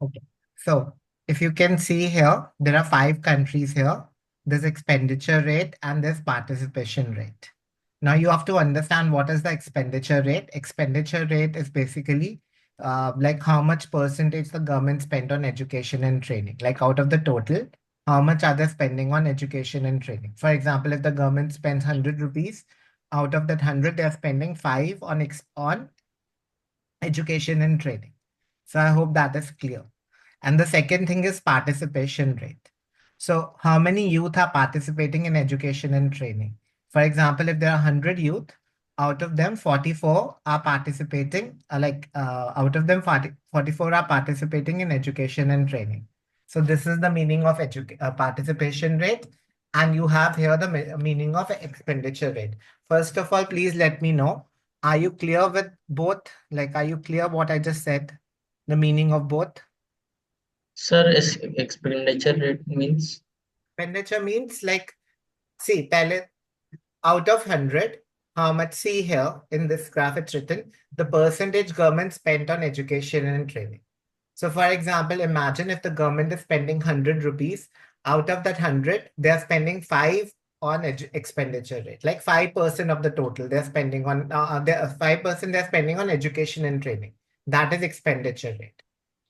Okay. So if you can see here, there are 5 countries here. There's expenditure rate and there's participation rate. Now you have to understand what is the expenditure rate. Expenditure rate is basically like how much percentage the government spent on education and training. Like out of the total, how much are they spending on education and training? For example, if the government spends 100 rupees, out of that 100, they're spending 5 on education and training. So I hope that is clear. And the second thing is participation rate. So how many youth are participating in education and training? For example, if there are 100 youth, out of them 44 are participating, out of them 44 are participating in education and training. So this is the meaning of participation rate. And you have here the meaning of expenditure rate. First of all, please let me know, are you clear with both? Like, are you clear what I just said? The meaning of both? Sir, expenditure rate means? Expenditure means like, see, pehle, out of 100, how much, see here in this graph, it's written the percentage government spent on education and training. So, for example, imagine if the government is spending 100 rupees, out of that 100, they're spending 5 on expenditure rate, like 5% of the total they're spending on, 5% they're spending on education and training. That is expenditure rate.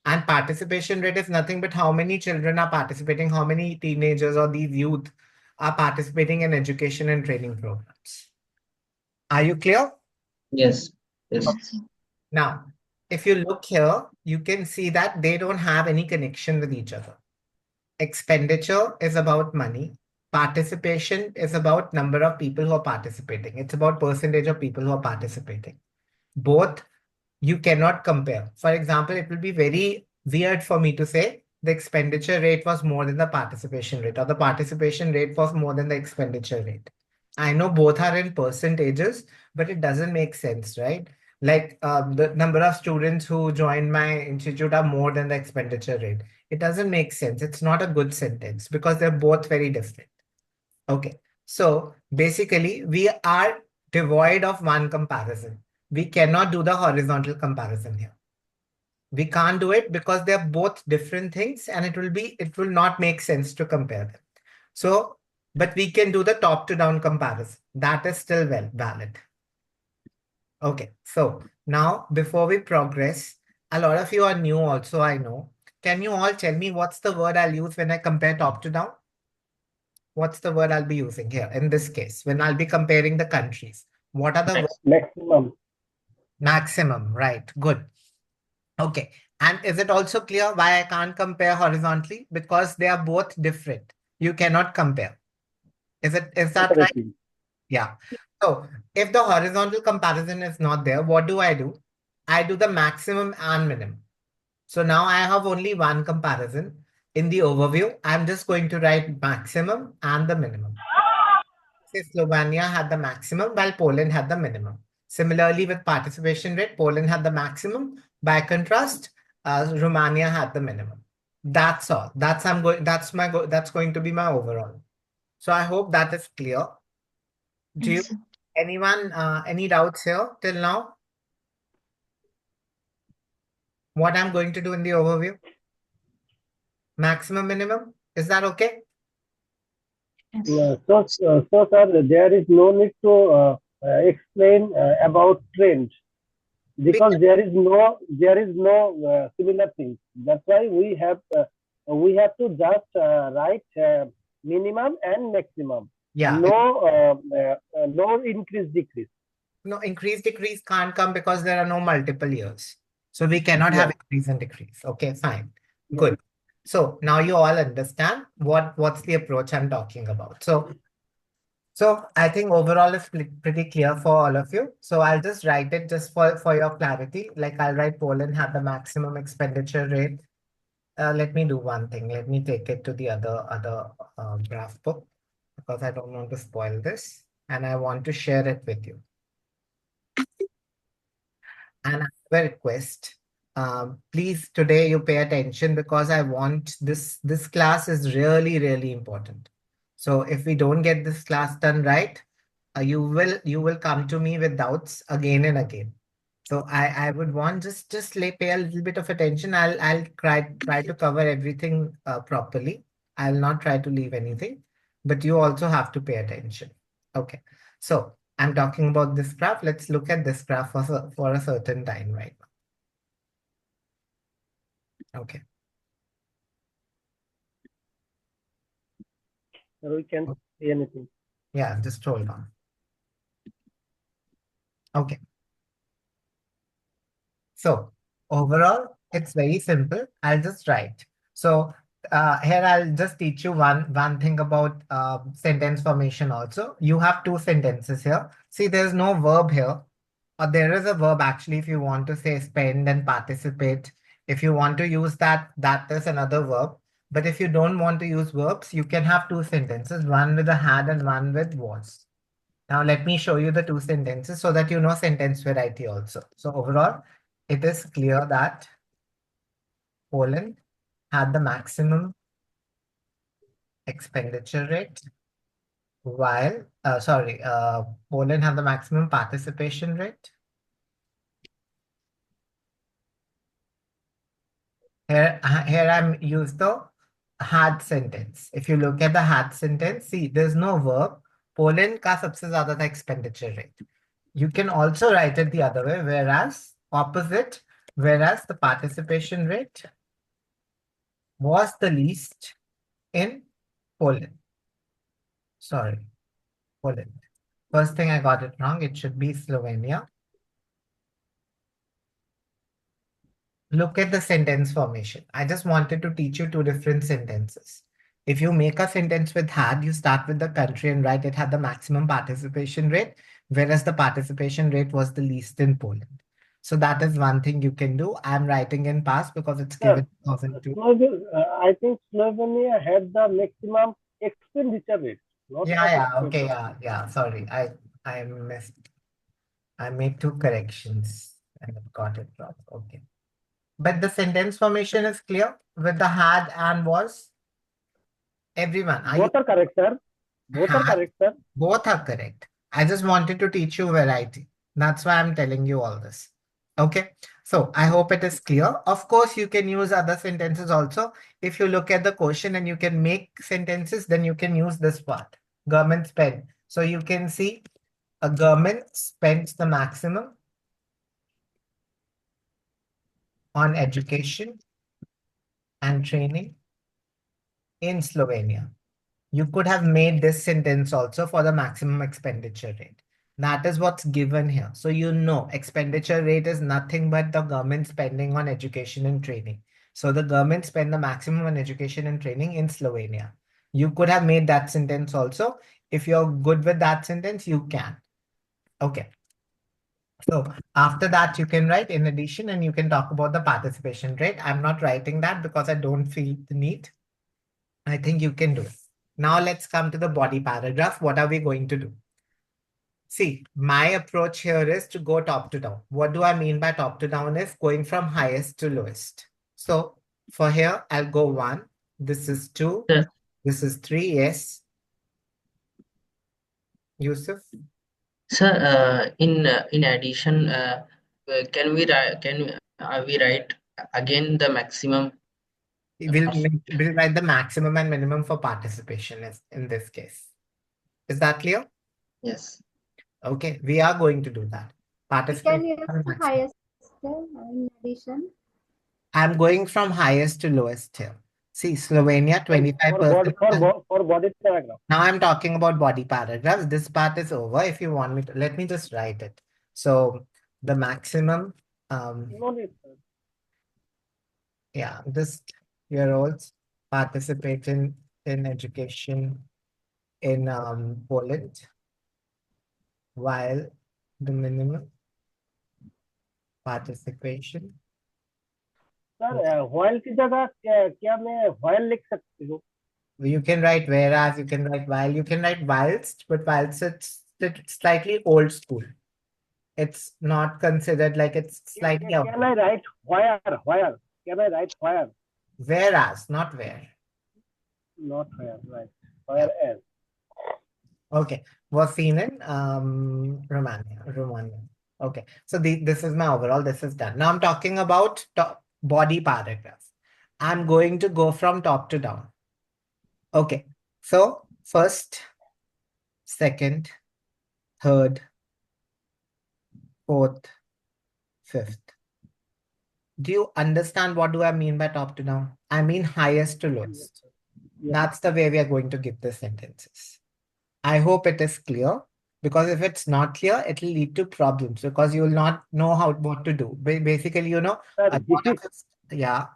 And participation rate is nothing but how many children are participating, how many teenagers or these youth are participating in education and training programs. Are you clear? Yes. Okay. Yes. Now, if you look here, you can see that they don't have any connection with each other. Expenditure is about money. Participation is about number of people who are participating. It's about percentage of people who are participating. Both you cannot compare. For example, it will be very weird for me to say the expenditure rate was more than the participation rate, or the participation rate was more than the expenditure rate. I know both are in percentages, but it doesn't make sense, right? Like the number of students who join my institute are more than the expenditure rate. It doesn't make sense. It's not a good sentence because they're both very different. Okay. So basically, we are devoid of one comparison. We cannot do the horizontal comparison here. We can't do it because they're both different things and it will not make sense to compare them. So, but we can do the top to down comparison. That is still valid. Okay. So now before we progress, a lot of you are new also, I know. Can you all tell me what's the word I'll use when I compare top to down? What's the word I'll be using here in this case when I'll be comparing the countries? What are the Max. Maximum. maximum? Right. Good. Okay. And is it also clear why I can't compare horizontally? Because they are both different. You cannot compare. Is that right? Separately. Yeah. So if the horizontal comparison is not there, what do? I do the maximum and minimum. So now I have only one comparison. In the overview, I'm just going to write maximum and the minimum. Say Slovenia had the maximum while Poland had the minimum. Similarly, with participation rate, Poland had the maximum. By contrast, Romania had the minimum. That's all. That's I'm going. That's my. That's going to be my overall. So I hope that is clear. Do you Yes, sir. anyone any doubts here till now? What I'm going to do in the overview? Maximum, minimum. Is that okay? Yes. So, sir, there is no need to explain about trend because there is no similar thing. That's why we have to just write minimum and maximum. Yeah. No increase decrease. No, increase, decrease can't come because there are no multiple years. So we cannot have Yes. increase and decrease. Okay, fine. Yes. Good. So now you all understand what's the approach I'm talking about. So I think overall it's pretty clear for all of you. So I'll just write it just for your clarity. Like I'll write Poland had the maximum expenditure rate. Let me do one thing. Let me take it to the other graph book because I don't want to spoil this and I want to share it with you. And I have a request. Please today you pay attention because I want this class is really, really important. So if we don't get this class done right, you will come to me with doubts again and again. So I would want just pay a little bit of attention. I'll try to cover everything properly. I'll not try to leave anything, but you also have to pay attention. Okay. So I'm talking about this graph. Let's look at this graph for a certain time right now. Okay. So we can see anything. Yeah, just hold on. Okay. So overall, it's very simple. I'll just write. So here I'll just teach you one thing about sentence formation also. You have two sentences here. See, there's no verb here. Or there is a verb actually if you want to say spend and participate. If you want to use that, that is another verb. But if you don't want to use verbs, you can have two sentences, one with a had and one with was. Now let me show you the two sentences so that you know sentence variety also. So overall, it is clear that Poland had the maximum expenditure rate while, Poland had the maximum participation rate. Here I'm used the had sentence. If you look at the had sentence, see, there's no verb. Poland का सबसे ज़्यादा था expenditure rate. You can also write it the other way, whereas opposite, whereas the participation rate was the least in Poland. Sorry, Poland. First thing I got it wrong. It should be Slovenia. Look at the sentence formation. I just wanted to teach you two different sentences. If you make a sentence with had, you start with the country and write it had the maximum participation rate, whereas the participation rate was the least in Poland. So that is one thing you can do. I'm writing in past because it's Sir, given 2002. I think Slovenia had the maximum expenditure rate. Not Okay, sorry, I missed. I made two corrections and I got it wrong. Okay. But the sentence formation is clear with the had and was. Everyone, Both are correct, sir. Both are had? correct, sir. Both are correct. I just wanted to teach you variety. That's why I'm telling you all this. Okay. So I hope it is clear. Of course, you can use other sentences also. If you look at the question and you can make sentences, then you can use this part. Government spend. So you can see a government spends the maximum on education and training in Slovenia. You could have made this sentence also for the maximum expenditure rate. That is what's given here. So you know expenditure rate is nothing but the government spending on education and training. So the government spend the maximum on education and training in Slovenia. You could have made that sentence also. If you're good with that sentence, you can. Okay. So after that, you can write in addition and you can talk about the participation rate. I'm not writing that because I don't feel the need. I think you can do it. Now let's come to the body paragraph. What are we going to do? See, my approach here is to go top to down. What do I mean by top to down is going from highest to lowest. So for here, I'll go 1. This is 2. Yes. This is 3. Yes. Yusuf? Sir, in addition, can we write again the maximum? We'll write the maximum and minimum for participation in this case. Is that clear? Yes. Okay, we are going to do that. Can you Participation. use the highest in addition? I'm going from highest to lowest here. See, Slovenia, 25%. For body paragraph. Now I'm talking about body paragraphs. This part is over. If you want me to, let me just write it. So the maximum, No need, sir. yeah, this year-olds participate in education in Poland, while the minimum participation. Sir while की जगह क्या मैं while लिख सकती हूँ? You can write whereas, you can write while, you can write whilst, but whilst it's slightly old school. It's not considered like it's slightly out. Can I write where? Where? Can I write where? Whereas, not where. Not where, right? Whereas. Okay. Was seen in Romania. Okay, so this is my overall, this is done. Now I'm talking about body paragraph. I'm going to go from top to down. Okay, so first, second, third, fourth, fifth. Do you understand what do I mean by top to down? I mean highest to lowest. Yes. That's the way we are going to give the sentences. I hope it is clear, because if it's not clear, it will lead to problems because you will not know what to do. Basically, you know, Sir, a lot of it's, yeah.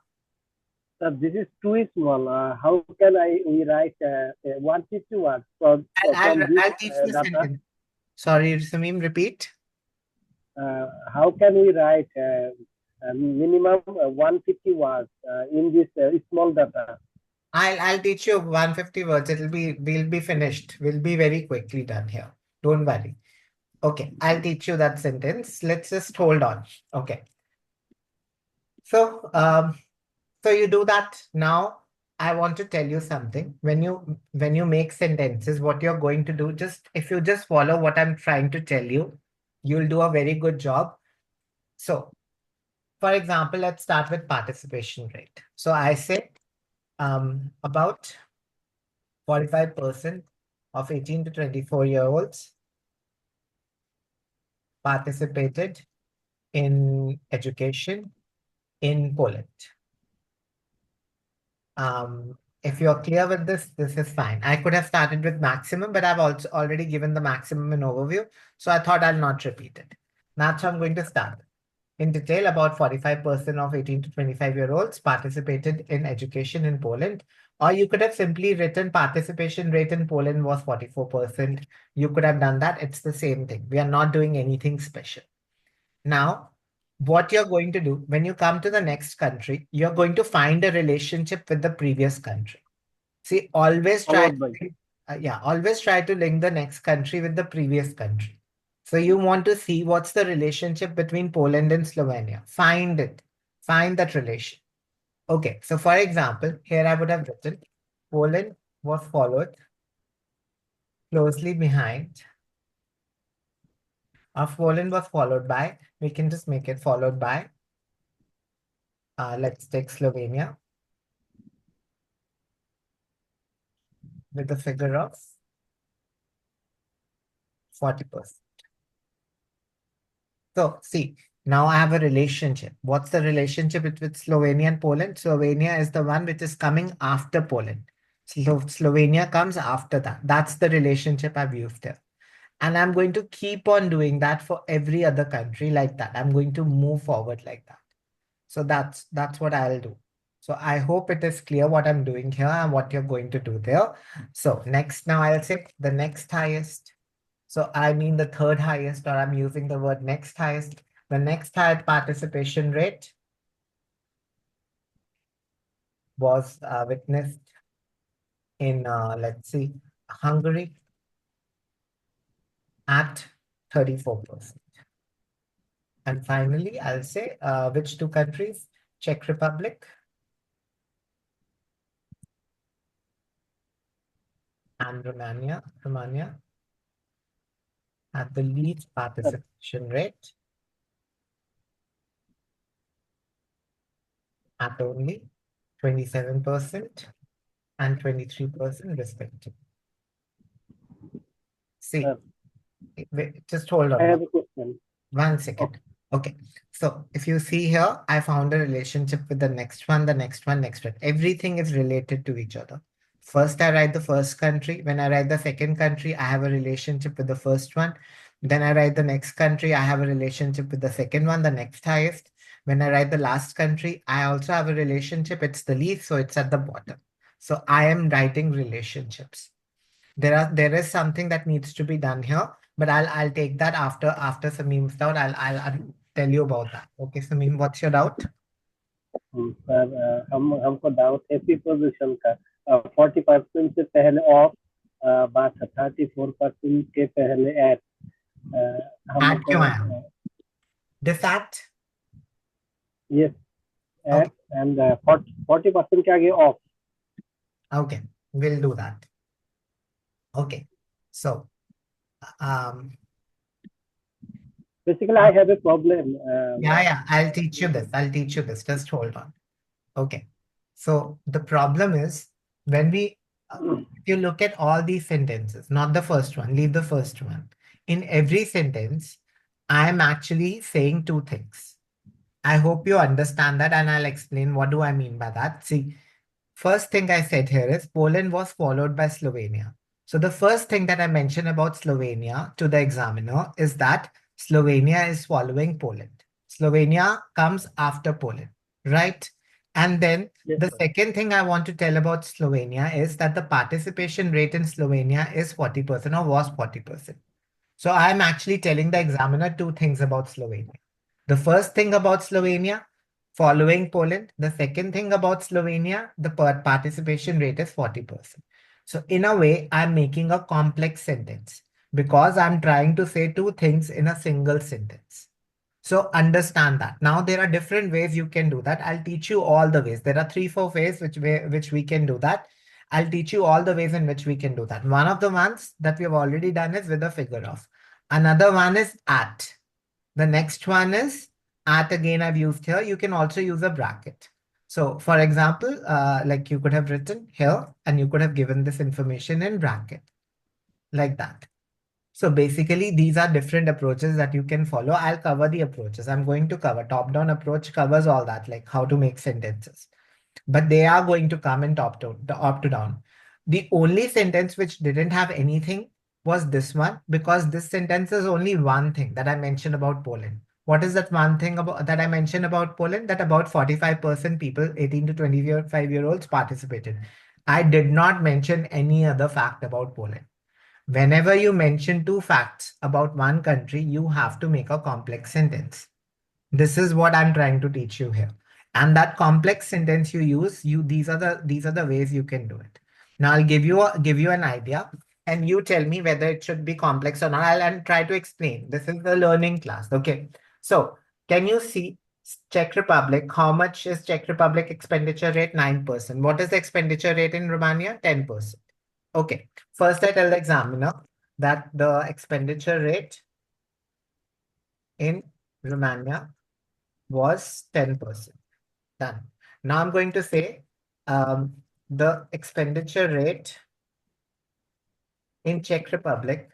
Sir, this is too small. How can we write 150 words from this I'll teach the data? sentence. Sorry, Samim, repeat. How can we write minimum 150 words in this small data? I'll teach you 150 words. We'll be finished. We'll be very quickly done here. Don't worry. Okay, I'll teach you that sentence. Let's just hold on. Okay. So you do that. Now I want to tell you something. When you make sentences, what you're going to do, if you just follow what I'm trying to tell you, you'll do a very good job. So, for example, let's start with participation rate. So I say about 45% of 18 to 24-year-olds participated in education in Poland. If you're clear with this is fine. I could have started with maximum, but I've also already given the maximum in overview, so I thought I'll not repeat it. That's how I'm going to start. In detail, about 45% of 18 to 25-year-olds participated in education in Poland. Or you could have simply written participation rate in Poland was 44%. You could have done that. It's the same thing. We are not doing anything special. Now, what you're going to do when you come to the next country, you're going to find a relationship with the previous country. See, always try always try to link the next country with the previous country. So you want to see what's the relationship between Poland and Slovenia. Find it. Find that relation. Okay, so for example, here I would have written Poland was followed closely behind. Poland was followed by, we can just make it followed by, let's take Slovenia with a figure of 40%. So see, now I have a relationship. What's the relationship between Slovenia and Poland? Slovenia is the one which is coming after Poland. Slovenia comes after that. That's the relationship I've used there. And I'm going to keep on doing that for every other country like that. I'm going to move forward like that. So that's what I'll do. So I hope it is clear what I'm doing here and what you're going to do there. So next, now I'll say the next highest. So I mean the third highest, or I'm using the word next highest. The next highest participation rate was witnessed in, let's see, Hungary at 34%. And finally, I'll say which two countries? Czech Republic and Romania at the least participation rate at only 27% and 23% respectively. See, wait, just hold on. I have a question. 1 second. Okay. So if you see here, I found a relationship with the next one, the next one, next one. Everything is related to each other. First, I write the first country. When I write the second country, I have a relationship with the first one. Then I write the next country, I have a relationship with the second one, the next highest. When I write the last country, I also have a relationship. It's the least, so it's at the bottom. So I am writing relationships. There is something that needs to be done here, but I'll take that after Sameem's doubt. I'll tell you about that. Okay, Sameem, what's your doubt? Sir हमको doubt है preposition का 40% से पहले of बात 34% के पहले eight At क्यों आया? This at? Yes, at and 40% के आगे of. Okay, we'll do that. Okay, so Basically, I have a problem. Yeah, I'll teach you this. I'll teach you this. Just hold on. Okay. So the problem is when if you look at all these sentences, not the first one, leave the first one. In every sentence, I'm actually saying two things. I hope you understand that, and I'll explain what do I mean by that. See, first thing I said here is Poland was followed by Slovenia. So the first thing that I mentioned about Slovenia to the examiner is that Slovenia is following Poland. Slovenia comes after Poland, right? And then Yes, the sir. second thing I want to tell about Slovenia is that the participation rate in Slovenia is 40% or was 40%. So I'm actually telling the examiner two things about Slovenia. The first thing about Slovenia, following Poland. The second thing about Slovenia, the participation rate is 40%. So in a way, I'm making a complex sentence because I'm trying to say two things in a single sentence. So understand that. Now there are different ways you can do that. I'll teach you all the ways. There are 3-4 ways which we can do that. I'll teach you all the ways in which we can do that. One of the ones that we have already done is with a figure of. Another one is at. The next one is at again I've used here. You can also use a bracket. So for example, like you could have written here and you could have given this information in bracket like that. So basically, these are different approaches that you can follow. I'll cover the approaches. I'm going to cover top-down approach covers all that, like how to make sentences. But they are going to come in top to down. The only sentence which didn't have anything was this one, because this sentence is only one thing that I mentioned about Poland. What is that one thing about that I mentioned about Poland? That about 45% people, 18 to 25-year-olds participated. I did not mention any other fact about Poland. Whenever you mention two facts about one country, you have to make a complex sentence. This is what I'm trying to teach you here. And that complex sentence you use, these are the ways you can do it. Now I'll give you an idea and you tell me whether it should be complex or not. I'll try to explain. This is the learning class. Okay. So can you see Czech Republic? How much is Czech Republic expenditure rate? 9%. What is the expenditure rate in Romania? 10%. Okay, first I tell the examiner that the expenditure rate in Romania was 10%. Done. Now I'm going to say the expenditure rate in Czech Republic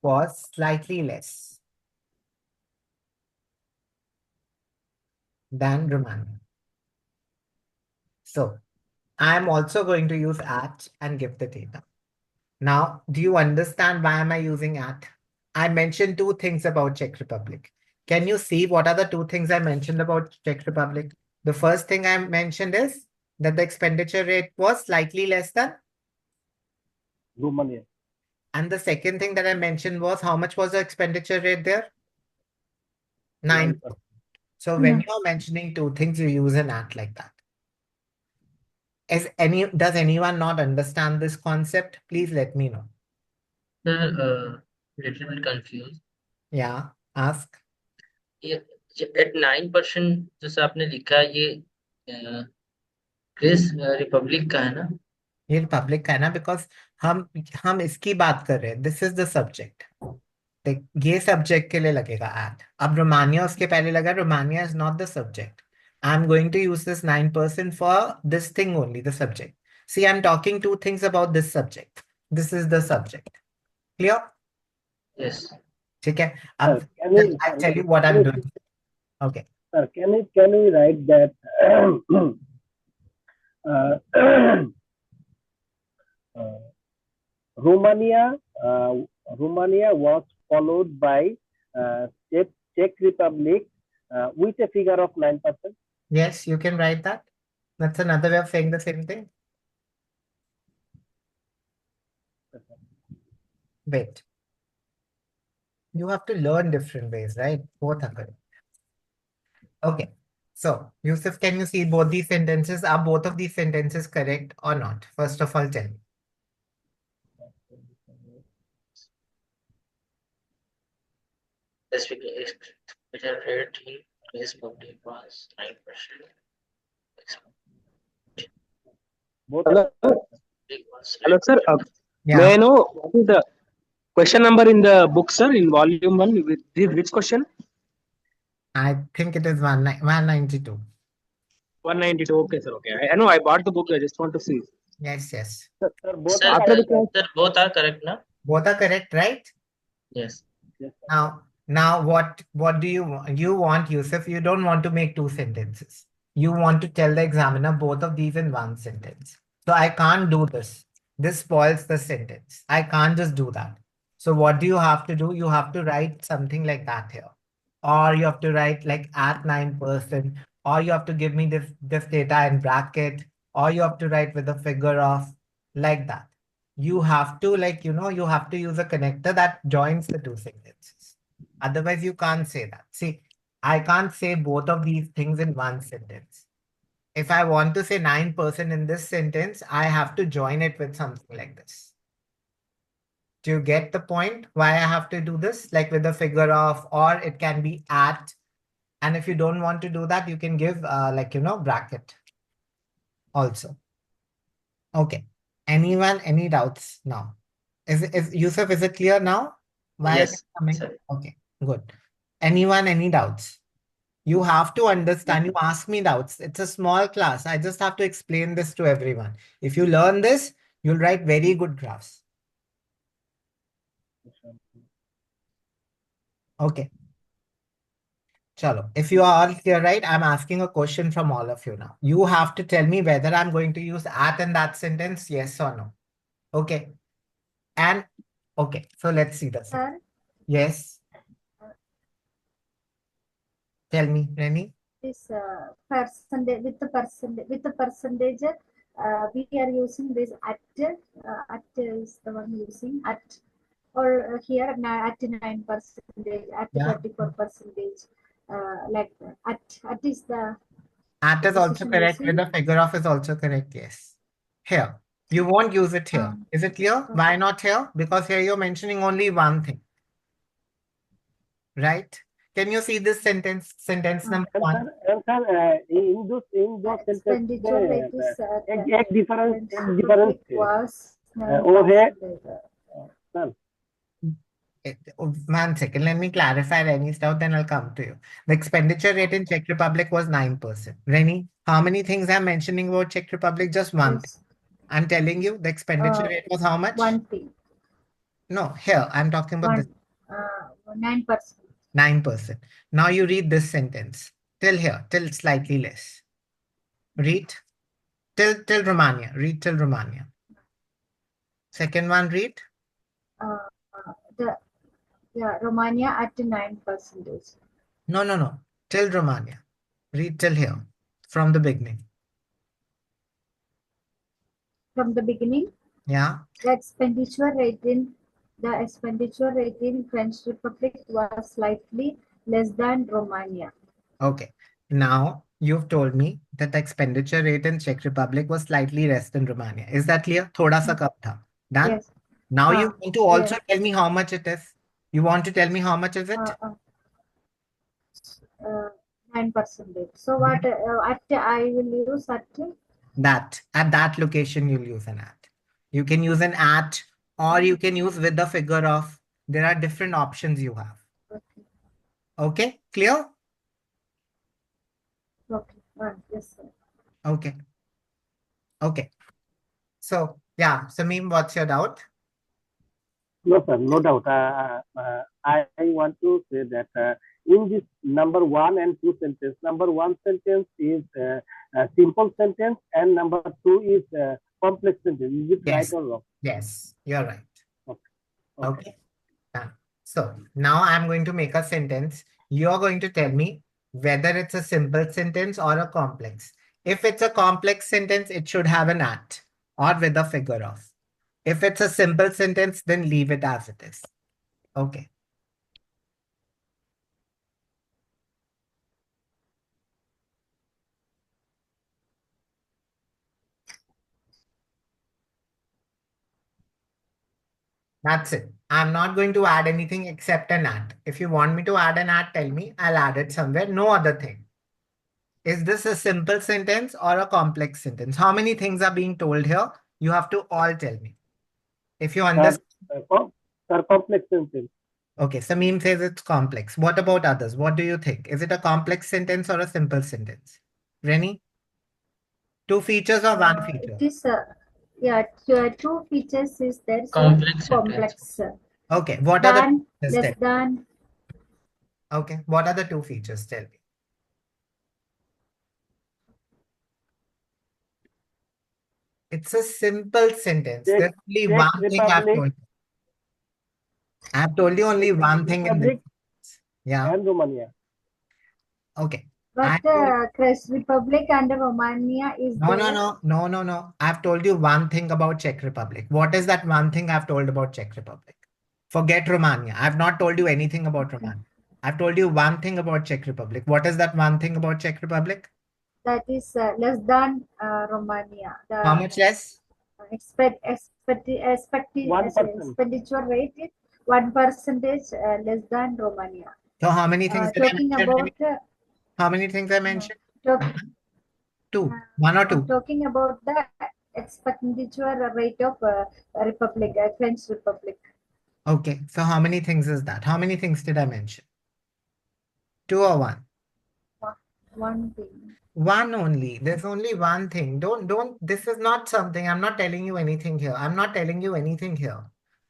was slightly less than Romania. So I'm also going to use at and give the data. Now, do you understand why am I using at? I mentioned two things about Czech Republic. Can you see what are the two things I mentioned about Czech Republic? The first thing I mentioned is that the expenditure rate was slightly less than. Romania. And the second thing that I mentioned was how much was the expenditure rate there? 9%. So when you're mentioning two things, you use an at like that. Does anyone not understand this concept? Please let me know. Sir, little bit confused. Yeah, ask. ये at 9% जैसा आपने लिखा ये Chris Republic का है ना? ये Republic का है ना, बिकॉज हम इसकी बात कर रहे हैं. This is the subject. ये सब्जेक्ट के लिए लगेगा एट. अब रोमानिया उसके पहले लगा. Romania is not the subject. I am going to use this 9% for this thing only, the subject. See I am talking two things about this subject. This is the subject. Clear? Yes. ठीक है. Sir, अब can we, I tell you what I am doing. Okay. sir, can we write that Romania was followed by Czech Republic with a figure of 9%. Yes, you can write that. That's another way of saying the same thing. Wait. You have to learn different ways, right? Both are correct. Okay. So, Yusuf, can you see both these sentences? Are both of these sentences correct or not? First of all, tell me. The expenditure rate in Czech Republic was 9%. Both Hello, are hello, sir. May Yeah, I know what is the question number in the book, sir, in volume 1? With this, which question? I think it is 192. 192. Okay, sir. Okay. I know I bought the book. I just want to see. Yes, yes. Sir, both Sir, are After the correct. class, sir, both are correct, na? Both are correct, right? Yes. Yes, sir. Now what do you want? You want, Yusuf, you don't want to make two sentences. You want to tell the examiner both of these in one sentence. So I can't do this. This spoils the sentence. I can't just do that. So what do you have to do? You have to write something like that here. Or you have to write like at 9%, or you have to give me this data in bracket, or you have to write with a figure of like that. You have to you have to use a connector that joins the two sentences. Otherwise, you can't say that. See, I can't say both of these things in one sentence. If I want to say 9% in this sentence, I have to join it with something like this. Do you get the point why I have to do this? Like with a figure of, or it can be at. And if you don't want to do that, you can give bracket also. Okay. Anyone, any doubts now? Is Yusuf, is it clear now? Why is it Yes, coming? sir. Okay, good. Anyone, any doubts? You have to understand, you ask me doubts. It's a small class. I just have to explain this to everyone. If you learn this, you'll write very good graphs. Okay. Chalo. If you are all clear, right? I'm asking a question from all of you now. You have to tell me whether I'm going to use at in that sentence, yes or no. Okay. And okay, so let's see this. Sir, Yes. Tell me, Reni. this percentage with the percentage, we are using this at is the one using at, or here at 9%, at Yeah. 34%, like that. At is the At is also position correct. With using. the figure of is also correct. Yes. Here. You won't use it here. Is it clear? Okay. Why not here? Because here you're mentioning only one thing. Right? Can you see this sentence? Sentence number one. And sir, in those sentences, Expenditure rate is एक difference Republic was वो है 9%. sir. 1 second. Let me clarify Rennie's doubt, then I'll come to you. The expenditure rate in Czech Republic was 9%. Rennie, how many things I'm mentioning about Czech Republic? Just one thing. Yes. I'm telling you the expenditure rate was how much? One thing. No, here I'm talking about this. 9%. 9%. Now you read this sentence. Till here, till slightly less. Read. Till Romania. Read till Romania. Second one, read. Romania at 9%. No. Till Romania. Read till here. From the beginning. From the beginning, Yeah. the expenditure rate in French Republic was slightly less than Romania. Okay. Now you've told me that the expenditure rate in Czech Republic was slightly less than Romania. Is that clear? Thoda sa kam tha. Done? Yes. Now you want to also yes. tell me how much it is. You want to tell me how much is it? 9%. So what at I will use at That at that location you'll use an at. You can use an at, or you can use with the figure of. There are different options you have. Okay, clear? Okay. Yes, sir. Okay. So yeah, Sameem, what's your doubt? No, sir, no doubt. I want to say that in this number 1 and 2 sentence, number 1 sentence is a simple sentence, and number 2 is complex sentence. Is it Yes. right or wrong? Yes, you're right. Okay. Done. So now I'm going to make a sentence. You're going to tell me whether it's a simple sentence or a complex. If it's a complex sentence, it should have an at or with a figure of. If it's a simple sentence, then leave it as it is. Okay. That's it. I'm not going to add anything except an at. If you want me to add an at, tell me. I'll add it somewhere. No other thing. Is this a simple sentence or a complex sentence? How many things are being told here? You have to all tell me. If you understand, complex sentence. okay, Sameem says it's complex. What about others? What do you think? Is it a complex sentence or a simple sentence? Rennie? Two features or one feature? It is two features is there. So Complex sentence. complex. Okay, what are the Than, features? less than. Okay, what are the two features? Tell me. It's a simple sentence. Czech- There's only Czech one thing I've Republic. told you. I've told you only one thing in this. Republic Yeah. and Romania. Okay. But Czech Republic and Romania is No, there. no. I've told you one thing about Czech Republic. What is that one thing I've told about Czech Republic? Forget Romania. I've not told you anything about Romania. I've told you one thing about Czech Republic. What is that one thing about Czech Republic? That is less than Romania. How much less? Expenditure rate is 1% less than Romania. So how many things did I Talking mention? about How many things I mentioned? Two. I'm One or two? talking about the expenditure rate of Republic, French Republic. Okay. So how many things is that? How many things did I mention? Two or one? One thing. One only. There's only one thing. This is not something. I'm not telling you anything here. I'm not telling you anything here.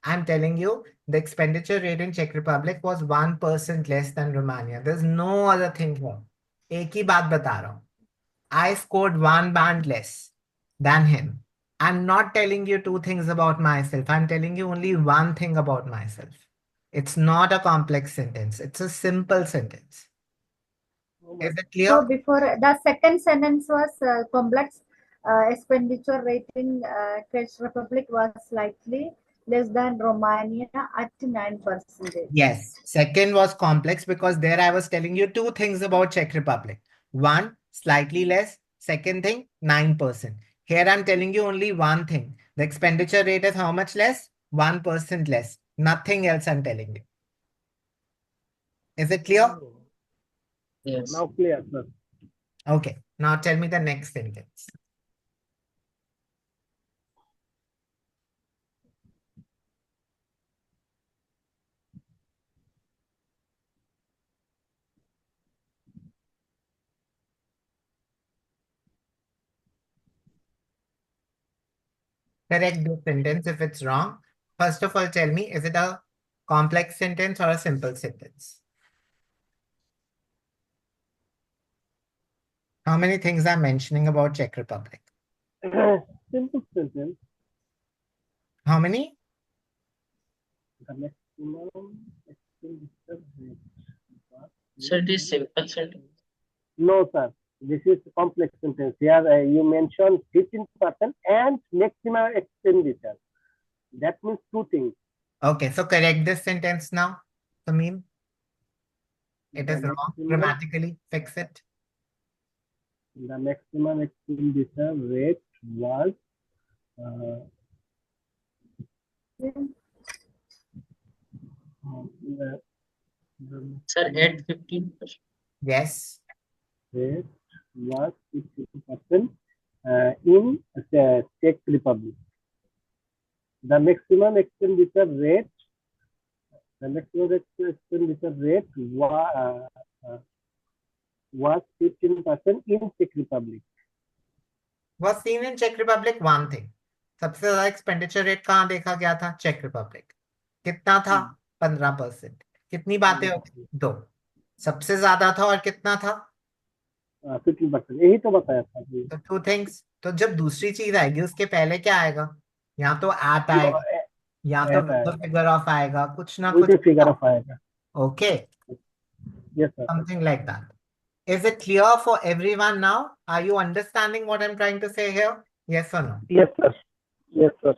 I'm telling you the expenditure rate in Czech Republic was 1% less than Romania. There's no other thing here. एक ही बात बता रहा हूँ. I scored one band less than him. I'm not telling you two things about myself. I'm telling you only one thing about myself. It's not a complex sentence. It's a simple sentence. Is it clear? So before the second sentence was complex expenditure rate in Czech Republic was slightly less than Romania at 9%. Yes. Second was complex because there I was telling you two things about Czech Republic. One, slightly less. Second thing, 9%. Here I'm telling you only one thing. The expenditure rate is how much less? 1% less. Nothing else I'm telling you. Is it clear? Yes. Now clear, sir. Okay. Now tell me the next sentence. Correct this sentence if it's wrong. First of all, tell me, is it a complex sentence or a simple sentence? How many things I'm mentioning about Czech Republic? Simple sentence. How many? The maximum expenditure rate. So it is simple sentence. No, sir. This is complex sentence. Here you mentioned 15% and maximum expenditure. That means two things. Okay, so correct this sentence now, Sameem. It is The wrong maximum- grammatically. Fix it. The maximum expenditure rate was the Sir, at 15%. Yes. rate was 50% in the Czech Republic. The maximum expenditure rate was 15% in Czech Republic. Was seen in Czech Republic one thing. सबसे ज्यादा expenditure rate कहाँ देखा गया था? चेक Republic. कितना था? 15%. कितनी बातें होती? दो. सबसे ज्यादा था और कितना था? 15%. यही तो बताया था जी. तो टू थिंग्स. तो जब दूसरी चीज आएगी उसके पहले क्या आएगा? यहाँ तो एट आएगा, या तो at आएगा. फिगर ऑफ आएगा, कुछ ना With कुछ. a figure of आएगा. Okay, Yes, sir. something like that. Is it clear for everyone now? Are you understanding what I'm trying to say here? Yes or no? Yes, sir. Yes, sir.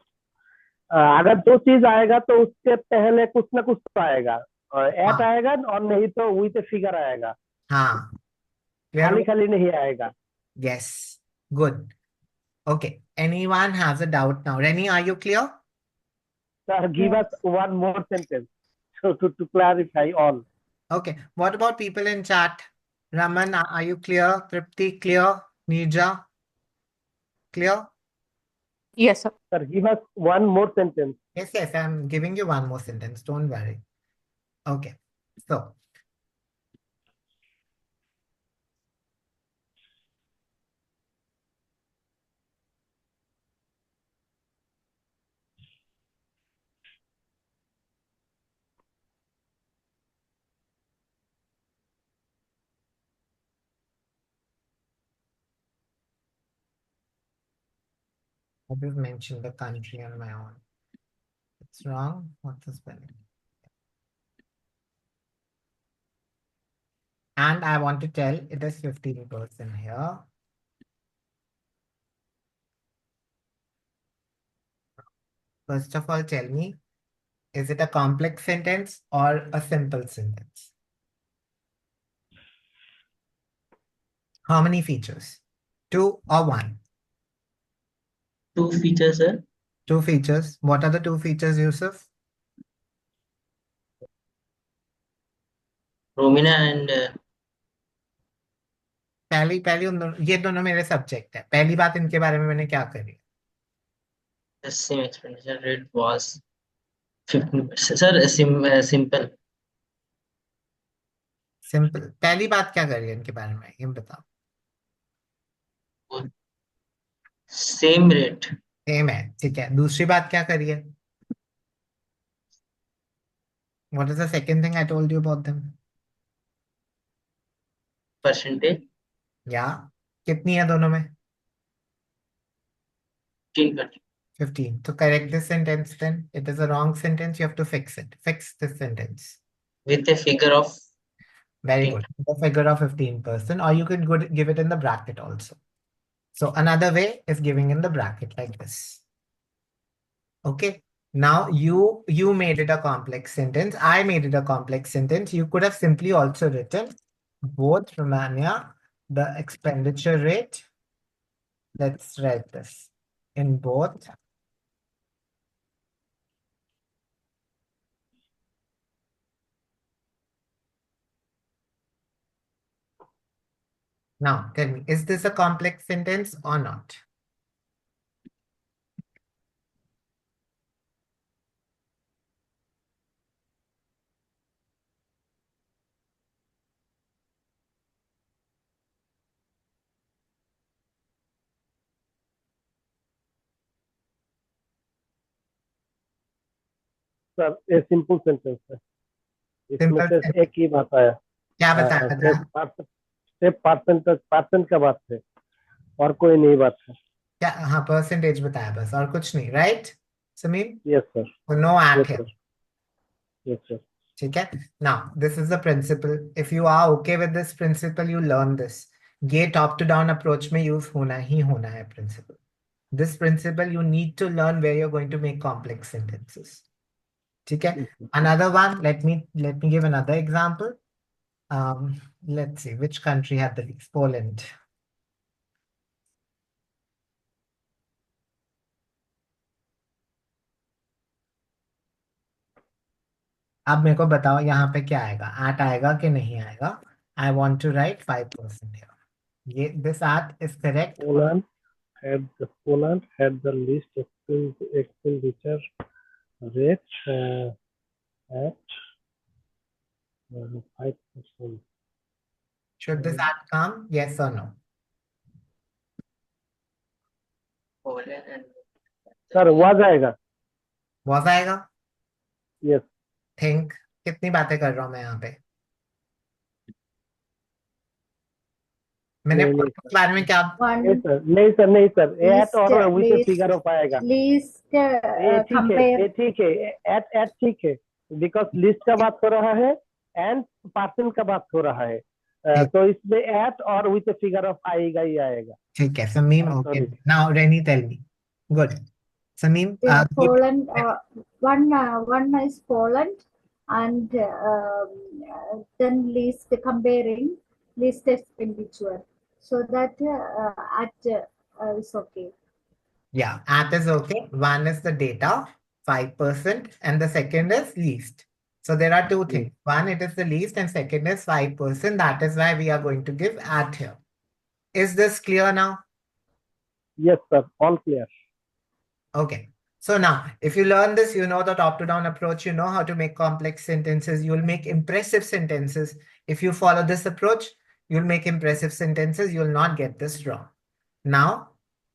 अगर दो चीज आएगा तो उसके पहले कुछ ना कुछ तो आएगा, और एट हाँ. आएगा और नहीं तो विथ फिगर आएगा. हाँ. खाली Clear? खाली नहीं आएगा. Yes. Good. Okay. Anyone has a doubt now? Rennie, are you clear? Sir, give us one more sentence so to clarify all. Okay. What about people in chat? Raman, are you clear? Tripti, clear? Nirja, clear? Yes, sir. Sir, give us one more sentence. Yes, yes, I'm giving you one more sentence. Don't worry. Okay. So, I just mentioned the country on my own. It's wrong. What's the spelling? And I want to tell it is 15% here. First of all, tell me, is it a complex sentence or a simple sentence? How many features? 2 or 1? 2 features, sir. 2 features. What are the 2 features, Yusuf? Romina and पहली ये दोनों मेरे subject है पहली बात इनके बारे में मैंने क्या करी the same expenditure rate was 15%. Sir, simple. Simple पहली बात क्या करी है इनके बारे में ये बताओ Same rate. सेम है ठीक है दूसरी बात क्या करी है What is the second thing I told you about them? Percentage. या कितनी है दोनों में 15%. 15. To correct this sentence, then it is a wrong sentence. You have to fix it. Fix this sentence. With a figure of Very 15. good. The figure of 15%, or you could give it in the bracket also. So another way is giving in the bracket like this. Okay. Now you made it a complex sentence. I made it a complex sentence. You could have simply also written both Romania, the expenditure rate. Let's write this in both. Now, tell me, is this a complex sentence or not? Sir, a simple sentence है इसमें Simple सिर्फ sentence. एक ही बात आया क्या बताया था? सिर्फ परसेंट का बात है और कोई नहीं बात है क्या हाँ परसेंटेज बताया बस और कुछ नहीं right Sameer yes sir no yes at है सर यस सर ठीक है now this is the principle if you are okay with this principle you learn this ये टॉप टू डाउन अप्रोच में यूज होना ही होना है principle this principle you need to learn where you are going to make complex sentences ठीक है another one let me give another example let's see which country had the least Poland अब मेरे को बताओ यहाँ पे क्या आएगा at आएगा कि नहीं आएगा I want to write 5% here ये this at is correct Poland had the least expenditure rate at 5%. should this at come yes or no Poland and sir was आएगा was आएगा यस think कितनी बातें कर रहा हूँ मैं यहाँ पे मैंने नहीं, नहीं, के बारे में क्या One नहीं सर एट और विद least- फिगर ऑफ आएगा least ये ठीक है compare ये ठीक है एट ठीक है बिकॉज लिस्ट का बात हो रहा है एंड परसेंट का बात हो रहा है तो इसमें एट और विद फिगर ऑफ आएगा ही आएगा ठीक है Sameem Oh, okay sorry. now Reni tell me good Sameem in give- Poland. One is Poland, and then least comparing least expenditure, so that at is okay. Yeah, at is okay. One is the data, 5%, and the second is least. So there are two things. One, it is the least, and second is 5%. That is why we are going to give at here. Is this clear now? yes sir all clear Okay. So now, if you learn this, you know the top to down approach, you know how to make complex sentences, you'll make impressive sentences. If you follow this approach, you'll make impressive sentences. You'll not get this wrong. Now,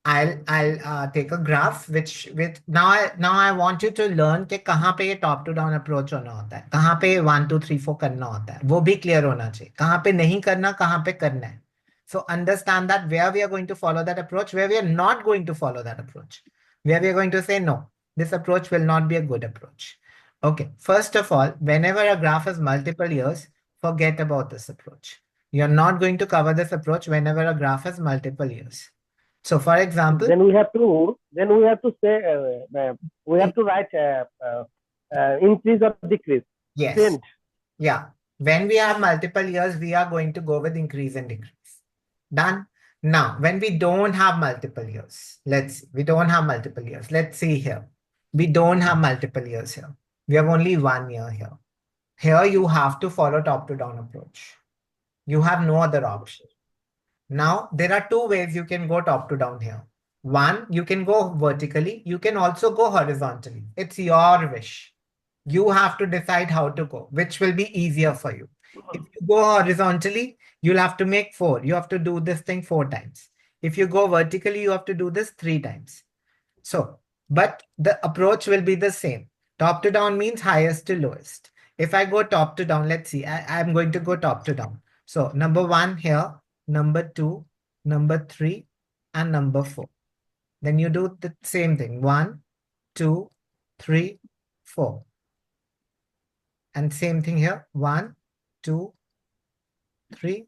I'll take a graph with now I want you to learn कि कहाँ पे ये top to down approach होना होता है, कहाँ पे 1 2 3 4 करना होता है, वो भी clear होना चाहिए, कहाँ पे नहीं करना, कहाँ पे करना है. So understand that where we are going to follow that approach, where we are not going to follow that approach, where we are going to say no, this approach will not be a good approach. Okay, first of all, whenever a graph has multiple years, forget about this approach. You're not going to cover this approach whenever a graph has multiple years. So for example, Then we have to say we have to write increase or decrease. yes, Trend. yeah. When we have multiple years, we are going to go with increase and decrease. Done. Now, when we don't have multiple years, let's see, we don't have multiple years. Let's see here. We don't have multiple years here. We have only 1 year here. Here you have to follow top to down approach. You have no other option. Now, there are two ways you can go top to down here. One, you can go vertically. You can also go horizontally. It's your wish. You have to decide how to go, which will be easier for you. If you go horizontally, you'll have to make 4. You have to do this thing 4 times. If you go vertically, you have to do this 3 times. So, but the approach will be the same. Top to down means highest to lowest. If I go top to down, let's see, I'm going to go top to down. So number 1 here, number 2, number 3, and number 4. Then you do the same thing. 1, 2, 3, 4. And same thing here. 1, 2, 3,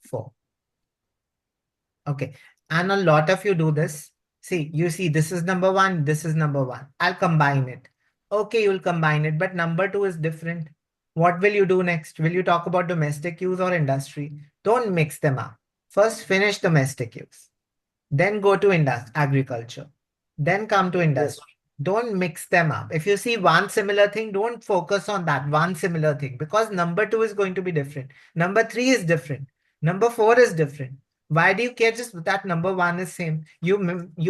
4. Okay. And a lot of you do this. See, you see, this is number 1, this is number 1. I'll combine it. Okay, you'll combine it, but number 2 is different. What will you do next? Will you talk about domestic use or industry? Don't mix them up. First, finish domestic use. Then go to agriculture. Then come to industry. Don't mix them up. If you see one similar thing, don't focus on that one similar thing, because number 2 is going to be different. Number 3 is different. Number 4 is different. Why do you care just that number 1 is same? You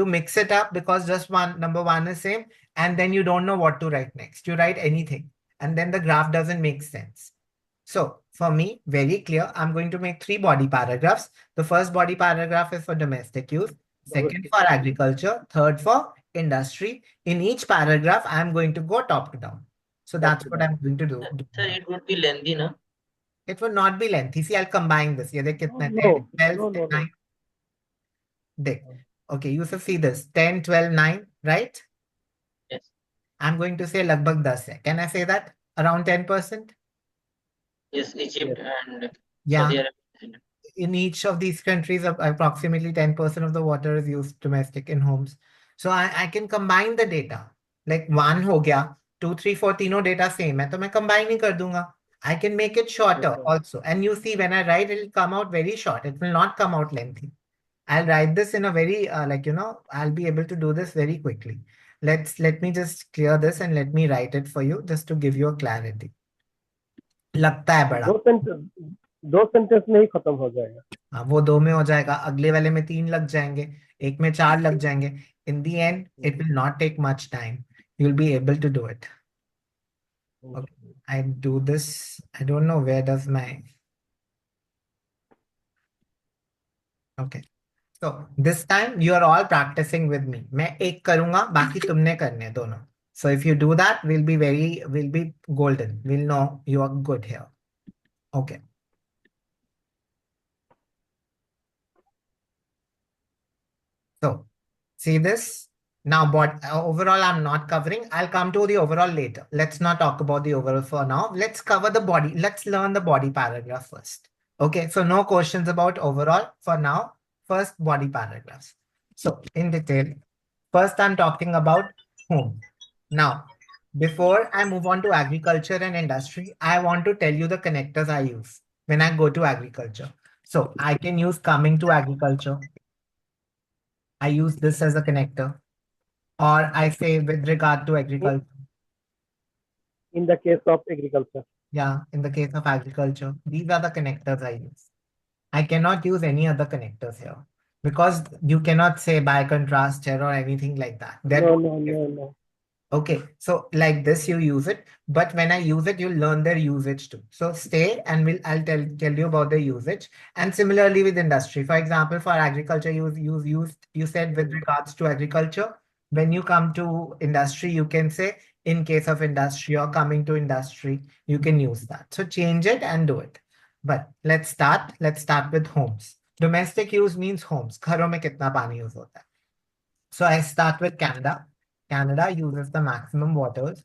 mix it up because just number 1 is same, and then you don't know what to write next. You write anything, and then the graph doesn't make sense. So for me, very clear, I'm going to make 3 body paragraphs. The first body paragraph is for domestic use, second for agriculture, third for industry. In each paragraph, I'm going to go top to down. So that's what I'm going to do. Sir, it would be lengthy, no? It will not be lengthy. See, I'll combine this. ये देख कितना No, 10, 12, no. 9. देख. Okay, Yusuf, see this. 10, 12, 9, right? Yes. I'm going to say लगभग 10 है. Can I say that? Around 10%? Yes, Egypt and Yeah. Saudi Arabia. In each of these countries, approximately 10% of the water is used domestic in homes. So I can combine the data. Like 1 हो गया, 2, 3, 4 तीनों data same है, तो मैं combine ही कर दूंगा. I can make it shorter also. And you see, when I write, it will come out very short. It will not come out lengthy. I'll write this in a very, I'll be able to do this very quickly. Let me just clear this and let me write it for you just to give you a clarity. लगता है बड़ा. 2 sentence में ही खत्म हो जाएगा. हाँ, वो 2 में हो जाएगा, अगले वाले में 3 लग जाएंगे, एक में 4 लग जाएंगे. In the end, it will not take much time. You'll be able to do it. Okay. I do this. I don't know where does my. Okay. So this time you are all practicing with me. मैं एक करूँगा, बाकी तुमने करने दोनों. So if you do that, we'll be golden. We'll know you are good here. Okay. So see this. Now, overall, I'm not covering. I'll come to the overall later. Let's not talk about the overall for now. Let's cover the body. Let's learn the body paragraph first. Okay, so no questions about overall for now. First, body paragraphs. So in detail, first I'm talking about home. Now, before I move on to agriculture and industry, I want to tell you the connectors I use when I go to agriculture. So I can use coming to agriculture. I use this as a connector. Or I say with regard to agriculture. In the case of agriculture. Yeah, in the case of agriculture, these are the connectors I use. I cannot use any other connectors here. because you cannot say by contrast here or anything like that. That No. Okay, so like this you use it, but when I use it, you'll learn their usage too. So stay and I'll tell you about the usage. And similarly with industry, for example, for agriculture, you said with regards to agriculture, when you come to industry, you can say in case of industry or coming to industry, you can use that. So change it and do it. But let's start with homes. Domestic use means homes. घरों में कितना पानी use होता है. So I start with Canada. Canada uses the maximum waters.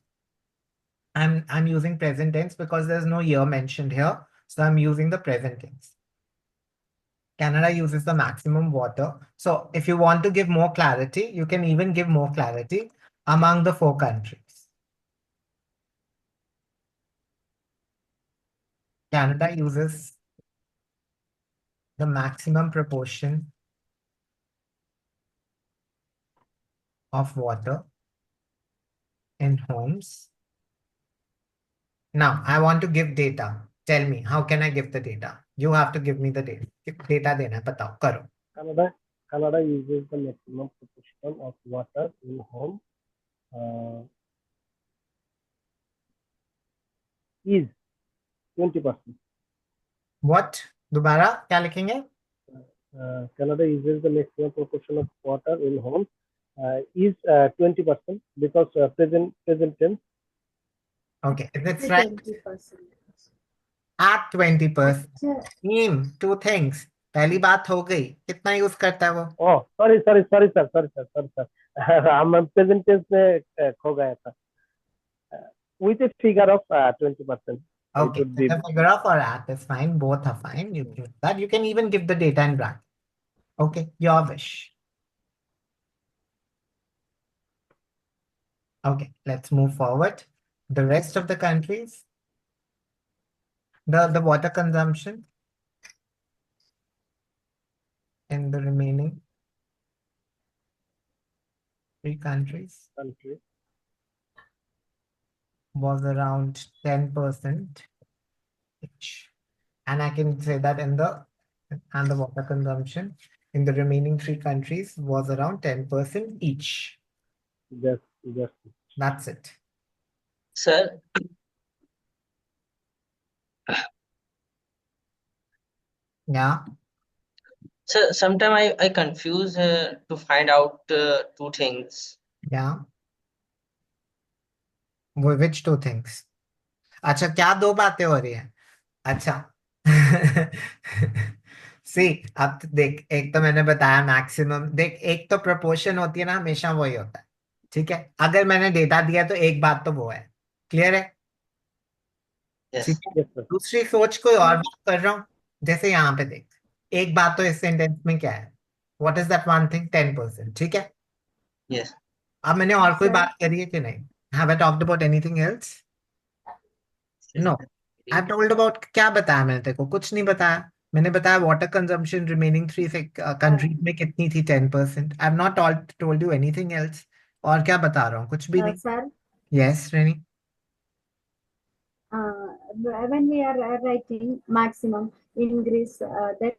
I'm using present tense because there's no year mentioned here. So I'm using the present tense. Canada uses the maximum water. So if you want to give more clarity, you can even give more clarity among the 4 countries. Canada uses the maximum proportion of water in homes. Now, I want to give data. Tell me, how can I give the data? You have to give me the data. Data देना है, बताओ, करो. Canada uses the maximum proportion of water in home is 20%. What? दोबारा क्या लिखेंगे? Canada uses the maximum proportion of water in home is 20% because present tense. Okay, if it's right, 20%. at 20%. At, Name 2 things. पहली बात हो गई. कितना use करता है वो? Oh, sorry, sir. हम present tense में खो गया था. With a figure of 20%. Okay, the figure of or at is fine. Both are fine. You use that. You can even give the data in bracket. Okay, your wish. Okay, let's move forward. The rest of the countries, the water consumption in the remaining 3 countries was around 10% each. And I can say that the water consumption in the remaining 3 countries was around 10% each. Yes. That's it. Sir, Yeah. sir, sometimes I confuse to find out 2 things. Yeah. Which 2 things? अच्छा, क्या 2 बातें हो रही हैं? अच्छा. See, अब देख, एक तो मैंने बताया मैक्सिमम. देख, एक तो प्रोपोर्शन होती है ना, हमेशा वही होता है. ठीक है, अगर मैंने डेटा दिया तो एक बात तो वो है. क्लियर है? Yes. ठीक है. Yes, sir. दूसरी सोच कोई और बात कर रहा हूँ. जैसे यहाँ पे देख, एक बात तो इस सेंटेंस में क्या है? What is that one thing? 10%. ठीक है. Yes. अब मैंने और कोई Sir. बात करी है कि नहीं? Have I talked about anything else? No. I've told about क्या बताया मैंने तेरे को? कुछ नहीं बताया. मैंने बताया वाटर कंजम्पशन रिमेनिंग 3 कंट्रीज में कितनी थी? 10%. I've not told you anything else. और क्या बता रहा हूँ? कुछ भी नहीं. Sir, Yes, Reni. when we are writing maximum in Greece, then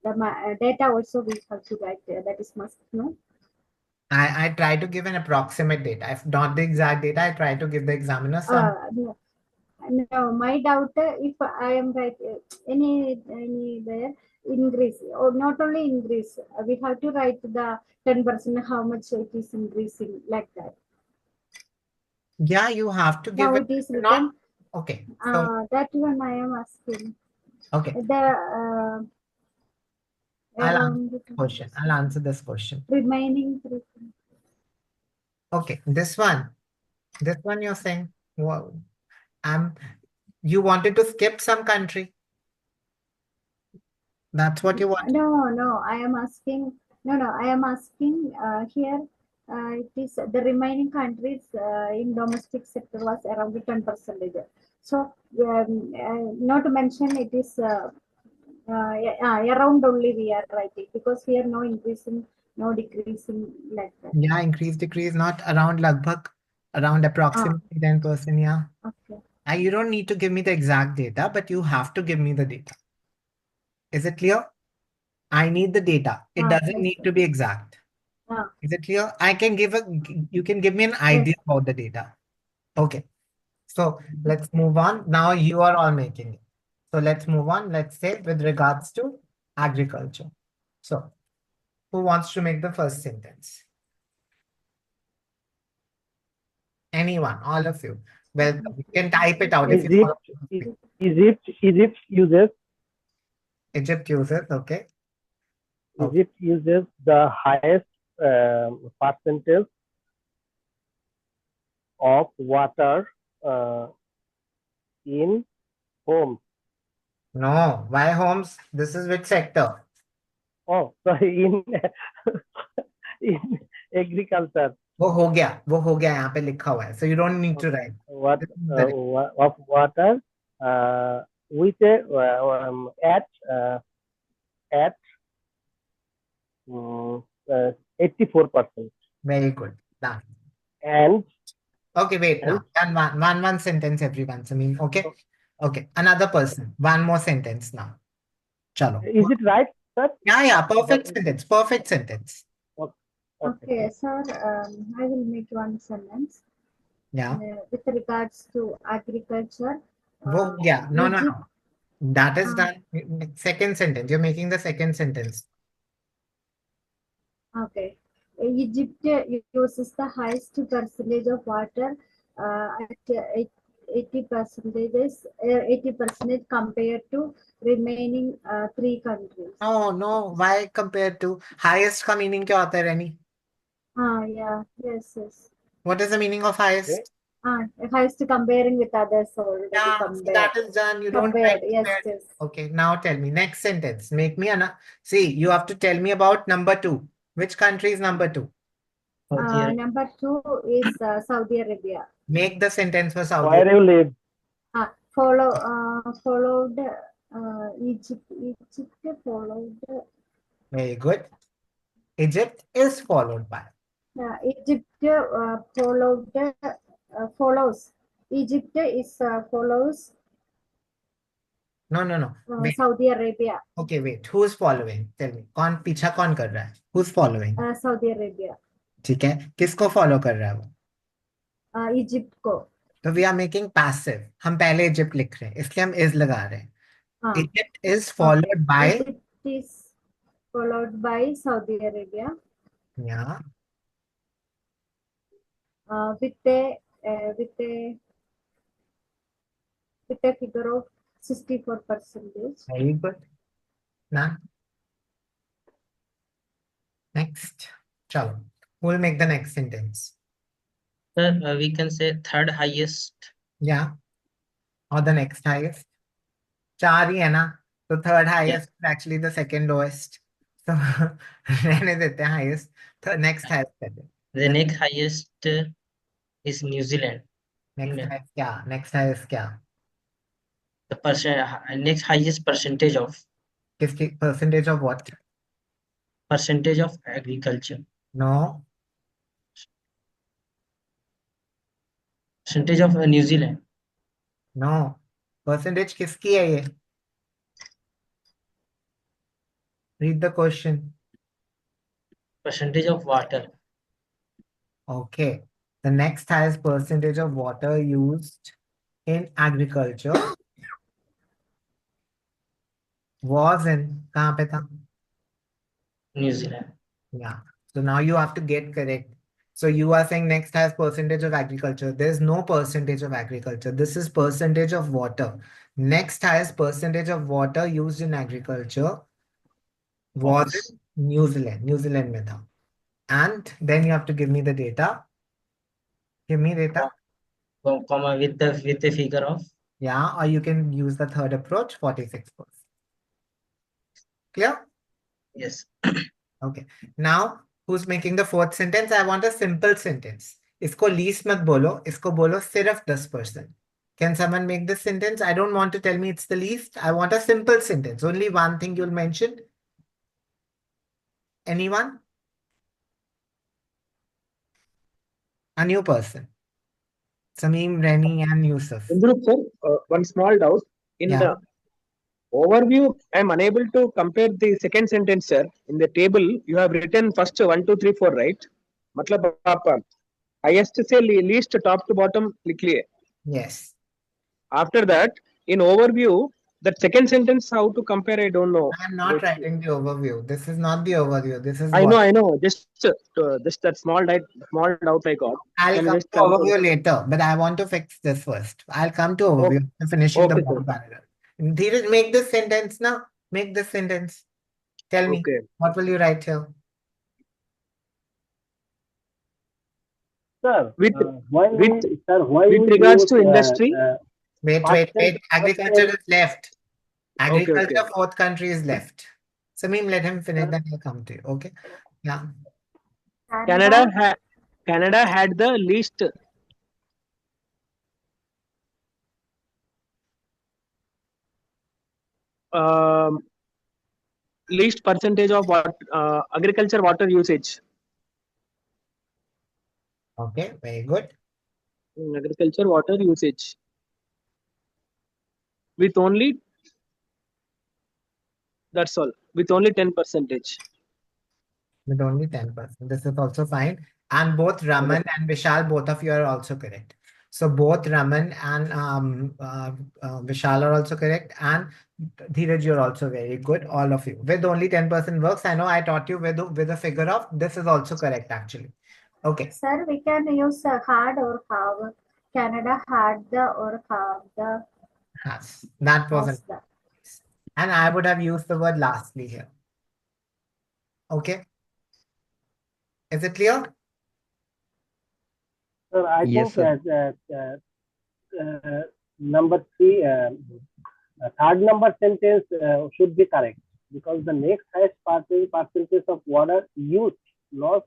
the data also we have to write. That is must, no? I try to give an approximate data. If not the exact data, I try to give the examiner some. No, my doubt if I am right anywhere in Greece or not only in Greece, we have to write the 10% how much it is increasing like that. Yeah, you have to give Now it. it is Not written. okay. So That one I am asking. okay, The I'll around answer this question. I'll answer this question. remaining 3. Okay, this one you're saying, well, you wanted to skip some country. That's what you want. No, I am asking. No, I am asking here. It is the remaining countries in domestic sector was around 10%. So not to mention it is around only we are writing because here no increasing, no decreasing like that. Yeah, increase, decrease, not around lagbhag, around approximately 10%. Yeah. Okay. You don't need to give me the exact data, but you have to give me the data. Is it clear? I need the data. It Ah, doesn't yes, need sir. to be exact. Ah, Is it clear? I can give you can give me an idea about the data. Okay. So let's move on. Now you are all making it. So let's move on. Let's say with regards to agriculture. So who wants to make the first sentence? Anyone, all of you. Welcome. You can type it out if you Egypt, want. Egypt uses Egypt uses, okay. Okay. Egypt uses the highest percentage of water in homes. No, why homes? This is which sector? Oh, sorry, in agriculture. वो हो गया यहाँ पे लिखा हुआ है. So you don't need to write. What This is the- of water with a at 84%. Very good. Done. And Okay, wait now. And one sentence everyone. I mean, okay. Okay. Another person. One more sentence now. Chalo. is it right, sir? Yeah. Perfect sentence. Perfect sentence. okay, sir. I will make one sentence. Yeah. With regards to agriculture. Yeah. No. Egypt- That is done. Second sentence. You're making the second sentence. Okay. Egypt uses the highest percentage of water at 80% compared to remaining three countries. No. Why compared to highest का meaning क्या होता है Reni? Yeah, yes. What is the meaning of highest? Highest comparing with others already. Yeah, so that is done. You don't Compared, write yes, compared. yes. Okay, now tell me next sentence. Make me see. You have to tell me about number 2. Which country is number 2? Number 2 is Saudi Arabia. Make the sentence for Saudi. where you live? Followed Egypt. Egypt followed. Very good. Egypt is followed by. Egypt follows. Egypt is follows. No. Wait. Saudi Arabia. Okay, wait. Who's following? Tell me. कौन पीछा कौन कर रहा है? Who's following? Saudi Arabia. ठीक है. किसको follow कर रहा है वो? Egypt को. तो we are making passive. हम पहले Egypt लिख रहे हैं. इसलिए हम is लगा रहे हैं. Egypt is followed by. Egypt is followed by Saudi Arabia. Yeah. With a figure of 64%. Very good. Now, next. Chalo. Who will make the next sentence? Sir, we can say third highest. Yeah. Or the next highest. 4 ही है ना? So third highest is actually the second lowest. So रहने देते हैं highest. The next highest कहते हैं. The next highest is New Zealand. Next Yeah. highest क्या? Next highest क्या? The next highest percentage of किसकी percentage of what? percentage of agriculture. No. Percentage of New Zealand. No. Percentage किसकी है ये? Read the question. Percentage of water. Okay. The next highest percentage of water used in agriculture was in कहाँ पे था? New Zealand. Yeah. So now you have to get correct. So you are saying next has percentage of agriculture. There's no percentage of agriculture. This is percentage of water. Next highest percentage of water used in agriculture was in New Zealand. New Zealand में था. And then you have to give me the data. Give me data. Comma with the figure of. Yeah, or you can use the third approach, 46%. Clear? Yes. Okay. Now, who's making the fourth sentence? I want a simple sentence. इसको least मत बोलो, इसको बोलो सिर्फ 10%. Can someone make this sentence? I don't want to tell me it's the least. I want a simple sentence. Only one thing you'll mention. Anyone? A new person. Sameem, Reni, and Yusuf. Indru, sir, one small doubt. In Yeah. the Overview, I am unable to compare the second sentence, sir. In the table, you have written first 1, 2, 3, 4, right? मतलब आप highest से least top to bottom लिख लिए. Yes. After that, in overview, that second sentence, how to compare, I don't know. I'm not writing the overview. This is not the overview. This is I what. know. Just that small doubt I got. I'll Can you come just to clarify? overview later, but I want to fix this first. I'll come to overview Okay. after finishing the Okay, bottom sir. paragraph. Dheeraj, make this sentence now. Make this sentence. Tell me, Okay. what will you write here? Sir, With why with we regards use to industry. Wait. percent Agriculture is left. Okay. Agriculture, fourth country is left. Sameem, let him finish, then he'll come to you. Okay. Yeah. Canada had the least um, least percentage of agriculture water usage. Okay. Very good. Agriculture water usage with only, that's all, with only 10%. With only 10%. This is also fine. And both Raman and Vishal, both of you are also correct. So both Raman and Vishal are also correct. And Dheeraj, you're also very good. All of you. With only 10% works. I know I taught you with a figure of. This is also correct, actually. Okay. Sir, we can use had or have. Canada had the or have the Has. That wasn't. has the. And I would have used the word lastly here. Okay. Is it clear? Sir, I Yes, think sir. number 3, third number sentence should be correct, because the next highest percentage of water used, not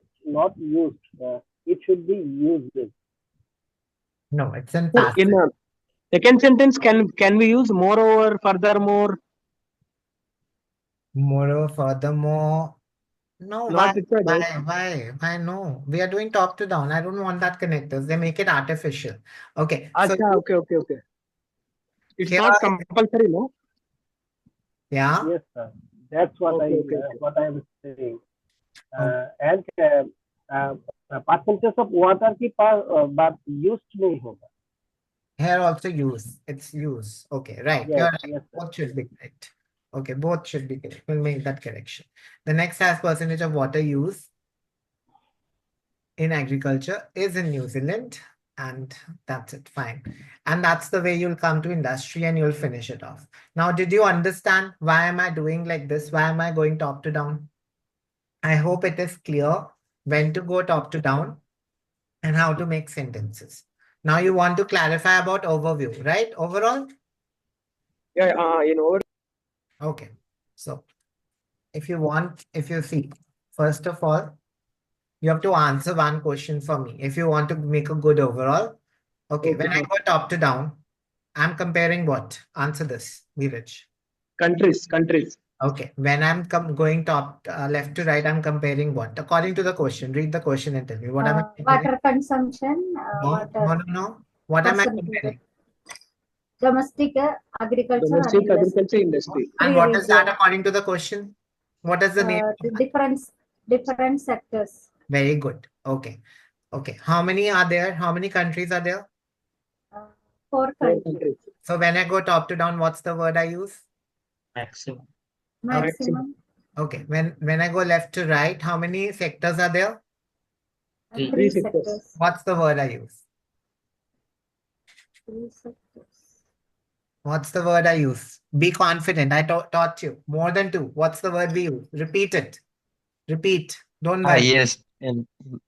used. It should be used. No, it's in Sir, in passive. second sentence, can we use moreover, furthermore? Moreover, furthermore. No, Not required, right? why? No, we are doing top to down. I don't want that connectors. They make it artificial. Okay, so Acha, okay. It's here, not compulsory, no? yeah, Yes, sir. That's what Okay. what I am saying. okay. And percentage of water की बात used नहीं होगा. Here also use. It's use. Okay, right. You're Yes, right. yes, sir. Both should be correct. Okay, both should be correct. We'll make that correction. The next has percentage of water use in agriculture is in New Zealand, and that's it. Fine. And that's the way you'll come to industry and you'll finish it off. Now, did you understand why am I doing like this? Why am I going top to down? I hope it is clear when to go top to down and how to make sentences. Now you want to clarify about overview, right? Overall? Yeah, Okay. So if you see, first of all, you have to answer one question for me. If you want to make a good overall. Okay, when I go top to down, I'm comparing what? Answer this, Viraj. countries. Okay, when I'm going top left to right, I'm comparing what? According to the question, read the question and tell me what am I comparing? Water consumption, No. What am I percentage. comparing? Domestic agriculture Domestic and agriculture industry. And Three what is that region. according to the question? What is the name? different sectors. Very good. Okay. How many are there? How many countries are there? 4 countries. So when I go top to down, what's the word I use? Maximum. Maximum. Okay. When I go left to right, how many sectors are there? Three. 3 sectors. sectors. What's the word I use? 3 sectors. What's the word I use? Be confident. I taught you. More than 2. What's the word we use? Repeat it. Repeat. Don't worry. Yes. And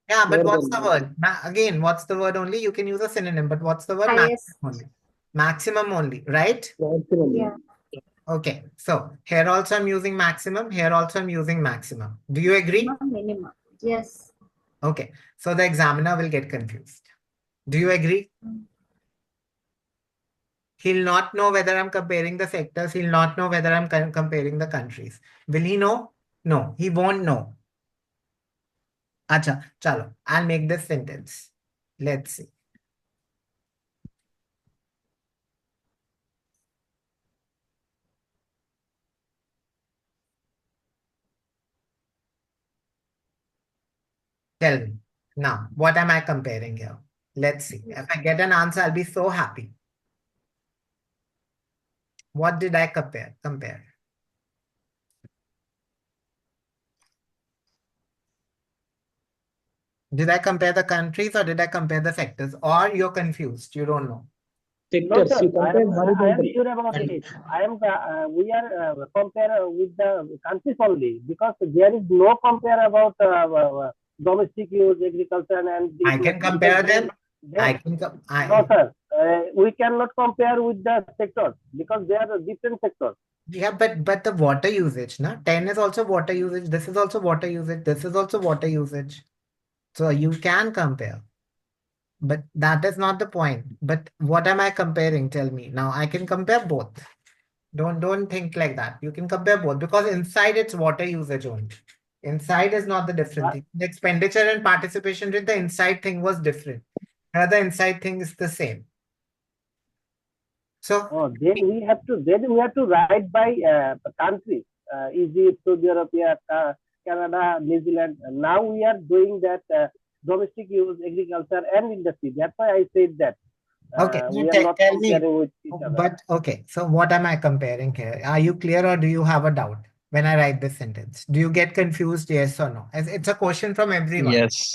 Yeah, but More what's than- the word? Again, what's the word only? You can use a synonym, but what's the word? Highest. Maximum only. Maximum only, right? Maximum. Yeah. Okay. So here also I'm using maximum. Here also I'm using maximum. Do you agree? Minimum. Yes. Okay. So the examiner will get confused. Do you agree? He'll not know whether I'm comparing the sectors. He'll not know whether I'm comparing the countries. Will he know? No, he won't know. Acha, chalo. I'll make this sentence. Let's see. Tell me. Now, what am I comparing here? Let's see. If I get an answer, I'll be so happy. What did I compare? Did I compare the countries or did I compare the sectors? Or you're confused, you don't know. No, Sectors, sir. you compare I am horizontal. sure about it. We are compare with the countries only because there is no compare about domestic use, agriculture, and I can compare them. No, sir. We cannot compare with the sectors because they are different sectors. Yeah, but the water usage, na? 10 is also water usage. This is also water usage. This is also water usage. So you can compare. But that is not the point. But what am I comparing? Tell me. Now I can compare both. Don't think like that. You can compare both because inside it's water usage only. Inside is not the different thing. The expenditure and participation rate, the inside thing was different. Here the inside thing is the same. So Then we have to write by countries. Egypt, Saudi Arabia, Canada, New Zealand. Now we are doing that domestic use, agriculture, and industry. That's why I said that. okay, We now are not tell me. comparing with each other. But okay, so what am I comparing here? Are you clear or do you have a doubt when I write this sentence? Do you get confused? Yes or no? It's a question from everyone. Yes.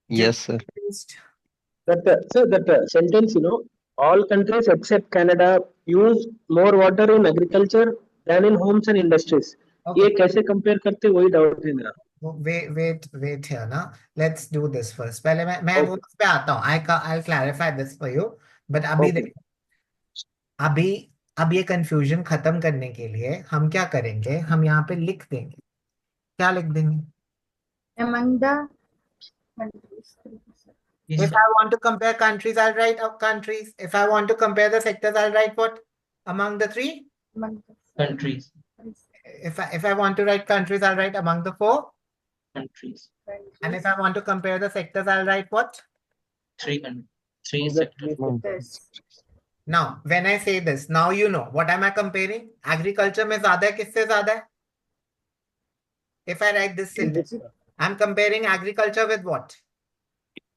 Yes, sir. Confused? That sentence, all countries except Canada use more water in agriculture than in homes and industries. ये Okay. कैसे compare करते वही doubt है मेरा. Wait here ना. Let's do this first. पहले मैं Okay. वो उस पे आता हूँ. I'll clarify this for you. But अभी Okay. देखो. अब ये confusion खत्म करने के लिए हम क्या करेंगे? हम यहाँ पे लिख देंगे. क्या लिख देंगे? Among the countries. If I want to compare countries, I'll write countries. If I want to compare the sectors, I'll write what? Among the three? Among the Countries. If I want to write countries, I'll write among the four. Countries. And if I want to compare the sectors, I'll write what? Three sectors. Yes. Now, when I say this, now you know. What am I comparing? Agriculture में ज़्यादा है, किससे ज़्यादा है? If I write this sentence, I'm comparing agriculture with what?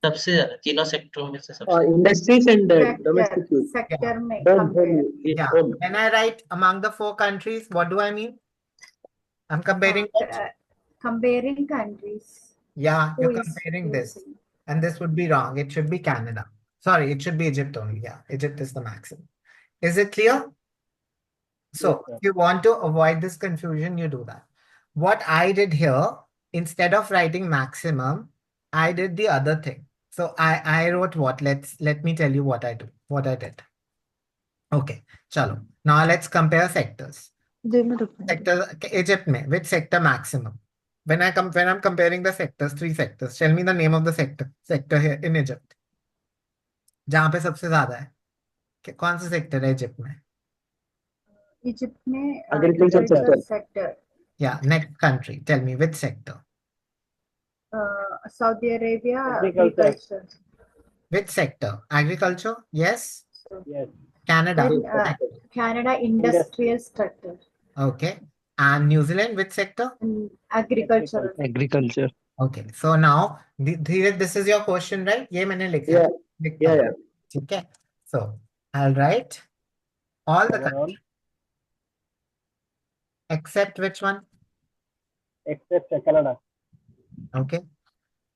सबसे ज्यादा तीनों सेक्टरों में से सबसे Industries and domestic use. Sector में Home, compare. Yeah. home. When I write among the four countries, what do I mean? I'm comparing what? Comparing countries. Yeah, Who you're is comparing this. using? And this would be wrong. It should be Canada. Sorry, it should be Egypt only. Yeah, Egypt is the maximum. Is it clear? So Yes, if you want to avoid this confusion, you do that. What I did here, instead of writing maximum, I did the other thing. So I wrote what? Let me tell you what I did. Okay, chalo. Now let's compare sectors. Sector Egypt में, which sector maximum? When I'm comparing the sectors, three sectors, tell me the name of the sector here in Egypt. जहाँ पे सबसे ज्यादा है कौन सा sector है Egypt में? Egypt में Agriculture sector. Yeah, next country. Tell me which sector. Saudi Arabia Agriculture. Which sector? Agriculture? Yes. Yes. Canada. Then Canada industrial sector. Okay. And New Zealand, which sector? And agricultural. Agriculture. Okay. So now, Dheeraj, this is your question, right? ये मैंने लिखा Yeah. है. लिखता हूँ. ठीक है. So I'll write all the Overall, countries except which one? except Canada. Okay.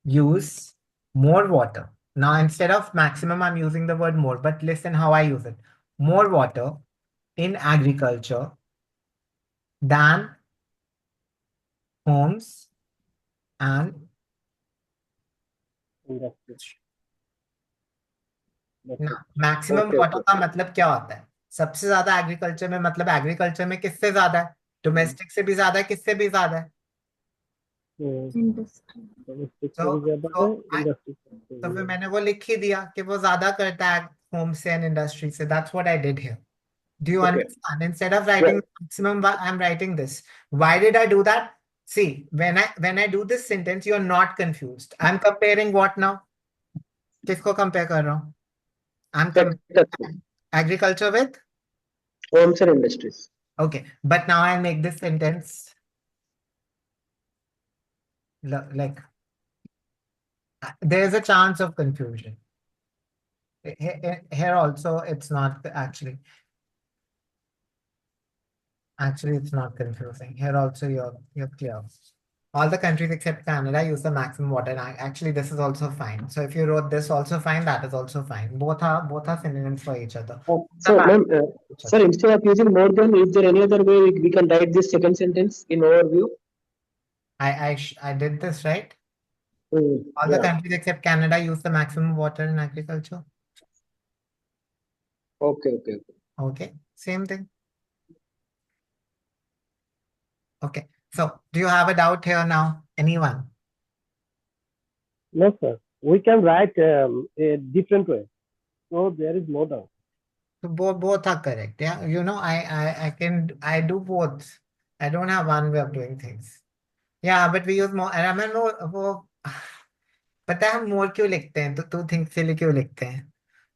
Use more water. Now, instead of maximum, I'm using the word more, but listen how I use it. More water in agriculture than homes and Industry. now, maximum Okay, water okay. का मतलब क्या होता है? सबसे ज्यादा agriculture में मतलब agriculture में किससे ज्यादा है? डोमेस्टिक से भी ज्यादा है, किससे भी ज्यादा है? Industry. Domestic So- से ज़्यादा so है, I- industry से तो फिर ज़्यादा। मैंने वो लिख ही दिया कि वो ज्यादा करता है होम से एंड इंडस्ट्री से. That's what I did here. Do you Okay. understand? Instead of writing maximum, I'm writing this. Why did I do that? See, when I do this sentence, you're not confused. I'm comparing what now? किसको compare कर रहा हूँ? I'm comparing agriculture with? Homes and industries. Okay, but now I'll make this sentence like There is a chance of confusion. Here also, it's not actually. Actually, it's not confusing. Here also, you're clear. All the countries except Canada use the maximum water. And actually, this is also fine. So if you wrote this also fine, that is also fine. Both are synonyms for each other. So, Both are ma'am, bad for each sir, other. instead of using more than, is there any other way we can write this second sentence in overview? I did this right. Hmm, All the yeah. countries except Canada use the maximum water in agriculture. Okay. Okay, same thing. Okay, so do you have a doubt here now? Anyone? No, sir. We can write a different way. So there is no doubt. So both are correct. Yeah, I do both. I don't have one way of doing things. Yeah, but we use more. And I mean, वो पता है हम मोर क्यों लिखते हैं? तो two things के लिए क्यों लिखते हैं?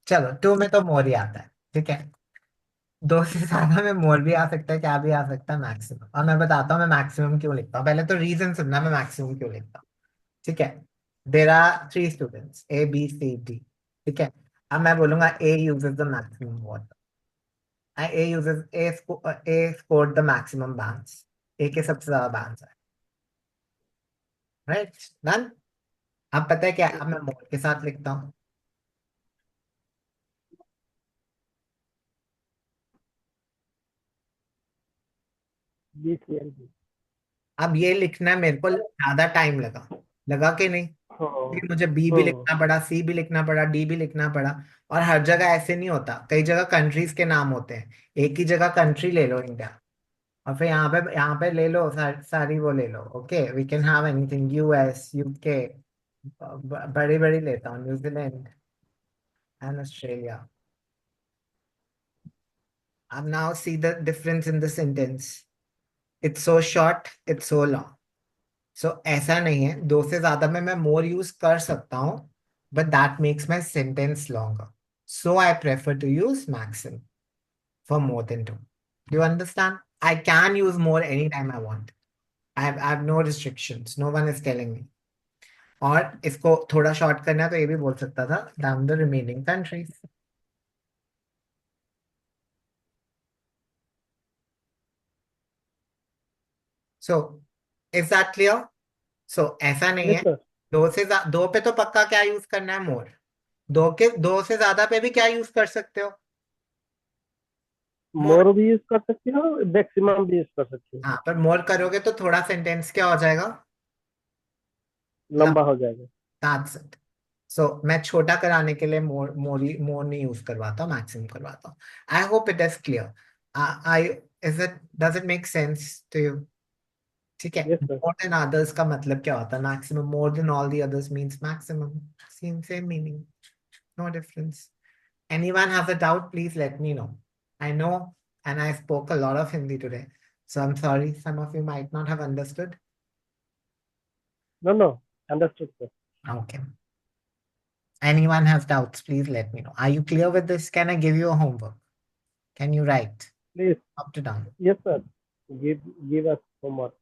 चलो, टू में तो मोर ही आता है, ठीक है। दो से ज्यादा में मोर भी आ सकता है, क्या भी आ सकता है, मैक्सिमम। और मैं बताता हूँ मैं मैक्सिमम क्यों लिखता हूँ। पहले तो रीजन सुनना मैं मैक्सिमम क्यों लिखता हूँ, ठीक है। There are 3 students A B C D, ठीक है। अब मैं बोलूंगा A uses the maximum water, A scored the maximum bands, A के सबसे ज्यादा बैंड्स है, राइट, डन। अब पता है क्या, अब मैं मोर के साथ लिखता हूँ। B, C, and D. अब ये लिखना मेरे को ज्यादा टाइम लगा, लगा कि नहीं? Oh, क्योंकि मुझे बी भी लिखना पड़ा, सी भी लिखना पड़ा, डी भी लिखना पड़ा। और हर जगह ऐसे नहीं होता, कई जगह कंट्रीज के नाम होते हैं। एक ही जगह कंट्री ले लो इंडिया, और फिर यहाँ पे ले लो सारी वो ले लो। Okay, we can have anything, US, UK, बड़ी बड़ी लेता हूँ, न्यूजीलैंड एंड ऑस्ट्रेलिया। अब now see the difference in the sentence, it's so short, it's so long. So ऐसा नहीं है, दो से ज्यादा में मैं मोर यूज कर सकता हूँ, but that makes my sentence longer, so I prefer to use maximum for more than two. Do you understand? I can use more anytime I want. I have no restrictions. No one is telling me. और इसको थोड़ा short करना है तो ये भी बोल सकता था, down the remaining countries. So, is that clear? So, ऐसा नहीं yes, है। sir. दो पे तो पक्का क्या यूज करना है, मोर। दो से ज्यादा पे भी क्या यूज कर सकते हो, मोर। मोर भी यूज कर सकते हो, मैक्सिमम भी यूज कर सकते हो, हाँ, पर मोर करोगे तो थोड़ा सेंटेंस क्या हो जाएगा, लंबा हो जाएगा। That's it. So मैं छोटा कराने के लिए मोर नहीं यूज करवाता, मैक्सिमम करवाता हूँ। I hope it is clear. I does it make sense to you? ठीक है। Yes, sir. More than others का मतलब क्या होता है? Maximum. More than all the others means maximum. Same meaning, no difference. Anyone has a doubt, please let me know. I know, and I spoke a lot of Hindi today, so I'm sorry some of you might not have understood. No, understood, sir. Okay. Anyone has doubts, please let me know. Are you clear with this? Can I give you a homework? Can you write Please, up to down? yes, sir. Give us homework.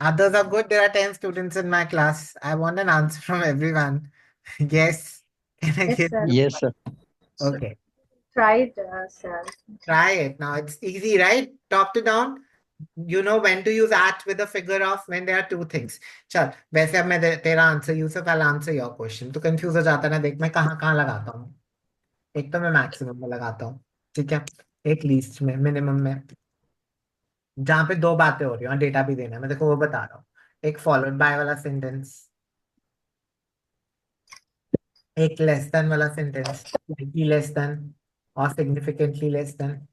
Others are good. There are 10 students in my class. I want an answer from everyone. Yes. Can I Yes, give? sir. Yes, sir. Okay. Try it, sir. Try it. Now it's easy, right? Top to down. You know when to use at with a figure of when there are two things. चल, वैसे अब मैं तेरा answer, Yusuf, I'll answer your question. तो confuse हो जाता ना, देख मैं कहाँ लगाता हूँ। एक तो मैं मैक्सिमम में लगाता हूँ, ठीक है। एक लीस्ट में, मिनिमम में, जहां पे दो बातें हो रही हैं और डेटा भी देना है, मैं देखो वो बता रहा हूँ। एक फॉलोड बाय वाला सेंटेंस, एक लेस देन वाला सेंटेंस, लेस देन और सिग्निफिकेंटली लेस देन।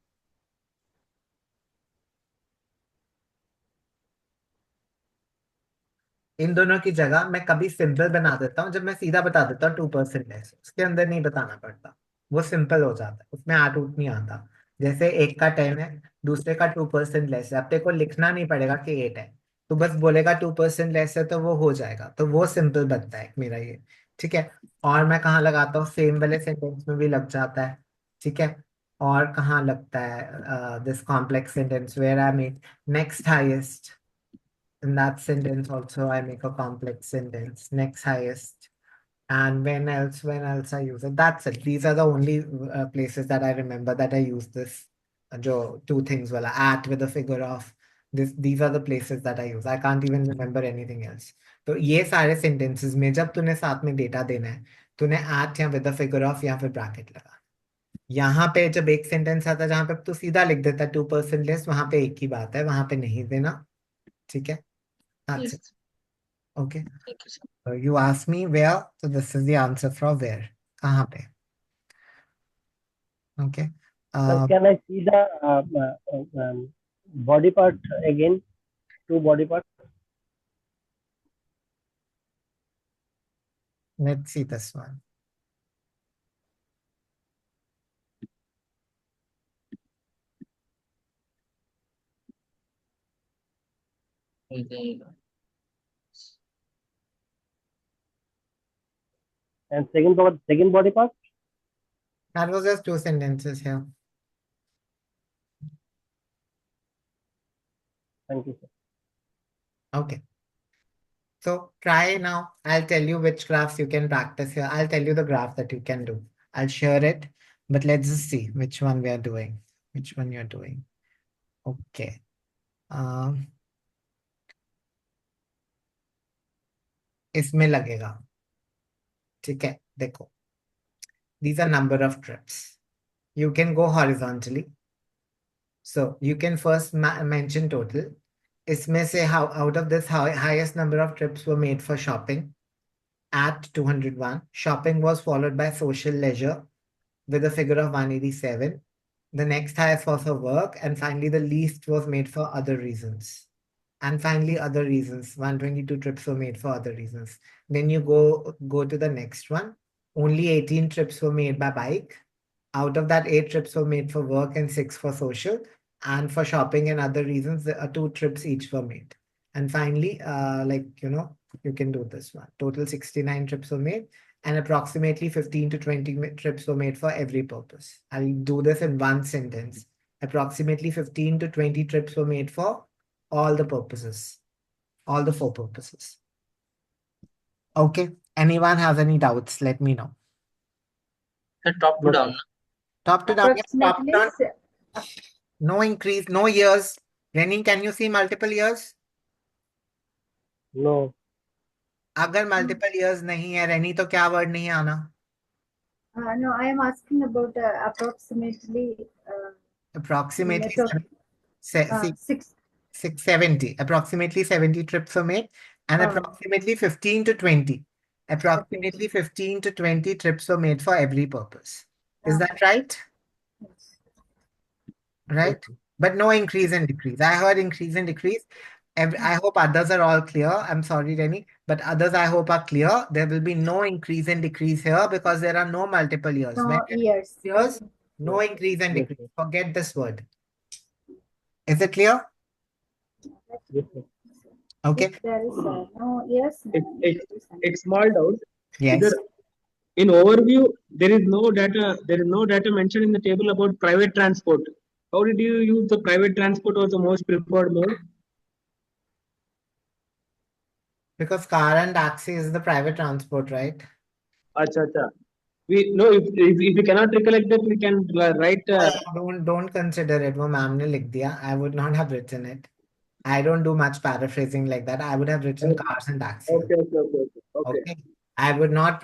इन दोनों की जगह मैं कभी सिंपल बना देता हूँ, जब मैं सीधा बता देता हूँ 2% लेस, उसके अंदर नहीं बताना पड़ता, वो सिंपल हो जाता है, उसमें आट उट नहीं आता। जैसे एक का 10 है, दूसरे का 2% लेस है, अब तेरे को लिखना नहीं पड़ेगा कि 8 है, तो बस बोलेगा 2% लेस है तो वो हो जाएगा, तो वो सिंपल बनता है मेरा ये, ठीक है। और मैं कहाँ लगाता हूँ, सेम वाले सेंटेंस में भी लग जाता है, ठीक है। और कहाँ लगता है, this complex sentence where I mean next highest In that sentence also, I make a complex sentence. Next highest. And when else I use it. That's it. These are the only places that I remember that I use this. Jo two things wala at with a figure of. These are the places that I use. I can't even remember anything else. तो ये सारे sentences में जब तूने साथ में data देना है, तूने at या with a figure of या फिर bracket लगा. यहाँ पे जब एक सेंटेंस आता है जहां पे तू सीधा लिख देता है 2% लेस, वहां पे एक ही बात है, वहां पे नहीं देना. ठीक है. That's it. Yes. Okay. Thank you, sir. So you asked me where, so this is the answer from where. कहाँ पे? Okay. Sir, can I see the body part again? Two body parts. Let's see this one. Okay. And second body part. That was just two sentences here. Thank you, sir. Okay. So try now. I'll tell you which graphs you can practice here. I'll tell you the graph that you can do. I'll share it, but let's just see which one we are doing. Which one you're doing. Okay. इसमें लगेगा. ठीक है, देखो. These are number of trips. You can go horizontally. So you can first mention total. इसमें से how out of this highest number of trips were made for shopping at 201. Shopping was followed by social leisure with a figure of 187. The next highest was for work, and finally the least was made for other reasons. And finally other reasons, 122 trips were made for other reasons. Then you go to the next one. Only 18 trips were made by bike. Out of that, 8 trips were made for work and 6 for social. And for shopping and other reasons, 2 trips each were made. And finally, you can do this one. Total 69 trips were made, and approximately 15 to 20 trips were made for every purpose. I'll do this in one sentence. Approximately 15 to 20 trips were made for all the purposes, all the 4 purposes. Okay. Anyone has any doubts? Let me know. Sir, top to down. Top to down. Yes, top to down. Approximately No increase, no years. Rennie, can you see multiple years? No. अगर multiple years नहीं है Rennie, तो क्या word नहीं आना? no, I am asking about approximately. Approximately Net of, 670. Approximately 70 trips were made, and approximately 15 to 20. Approximately 15 to 20 trips were made for every purpose. Is that right? Right? But no increase and decrease. I heard increase and decrease. I hope others are all clear. I'm sorry, Rennie, but others I hope are clear. There will be no increase and decrease here because there are no multiple years. No When years. years, no increase and Yes, decrease. Forget this word. Is it clear? Yes, sir. Okay. If there is no years. It's small doubt. Yes. Either in overview, there is no data mentioned in the table about private transport. How did you use the private transport as the most preferred mode? Because car and taxi is the private transport, right? Acha. We no, if we cannot recollect that, we can write. Don't consider it. वो ma'am ने लिख दिया. I would not have written it. I don't do much paraphrasing like that. I would have written Okay. cars and taxis. Okay. Okay. I would not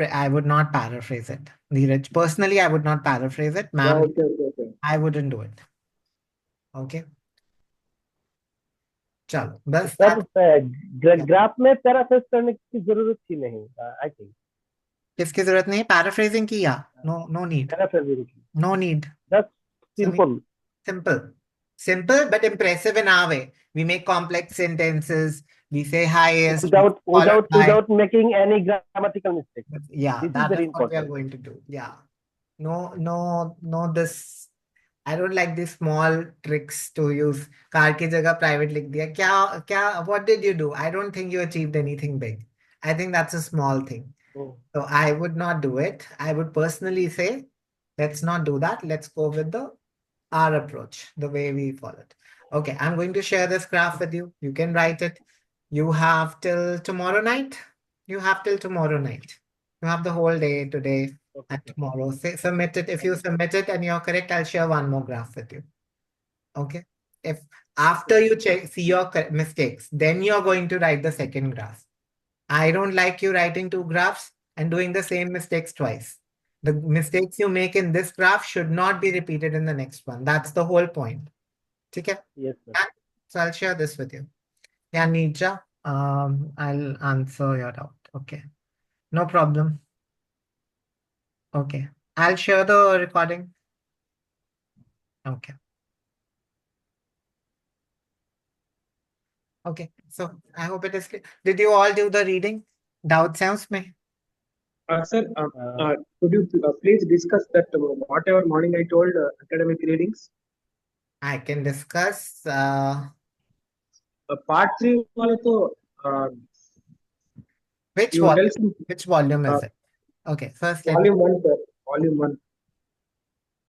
paraphrase it. Dheeraj, personally, I would not paraphrase it. Ma'am, Okay. I wouldn't do it. Okay. चलो बस sir graph में paraphrase करने की जरूरत ही नहीं I think किसकी जरूरत नहीं पैराफ्रेजिंग की या नो नीड पैराफ्रेजिंग की no need just simple but impressive in our way. We make complex sentences, we say highest without making any grammatical mistake. Yeah, this that is very is what we are important. going to do. Yeah, no this I don't like these small tricks to use. Car की जगह private लिख दिया. क्या what did you do? I don't think you achieved anything big. I think that's a small thing. So I would not do it. I would personally say, let's not do that. Let's go with our approach, the way we followed. Okay, I'm going to share this graph with you. You can write it. You have till tomorrow night. You have till tomorrow night. You have the whole day today Okay, and sir. tomorrow. Say, submit it. If you submit it and you're correct, I'll share one more graph with you. Okay. If after you see your mistakes, then you're going to write the second graph. I don't like you writing two graphs and doing the same mistakes twice. The mistakes you make in this graph should not be repeated in the next one. That's the whole point. Okay. Yes, sir. So I'll share this with you. Yeah, Nija, I'll answer your doubt. Okay. No problem. Okay. I'll share the recording. Okay. Okay. So I hope it is clear. Did you all do the reading? Doubt sounds me. Sir, could you please discuss that whatever morning I told academic readings? I can discuss. Part 3 వాళ్ళతో Which you volume? dealt in Which volume is it? Okay. First, let me. volume 1, sir. Volume 1.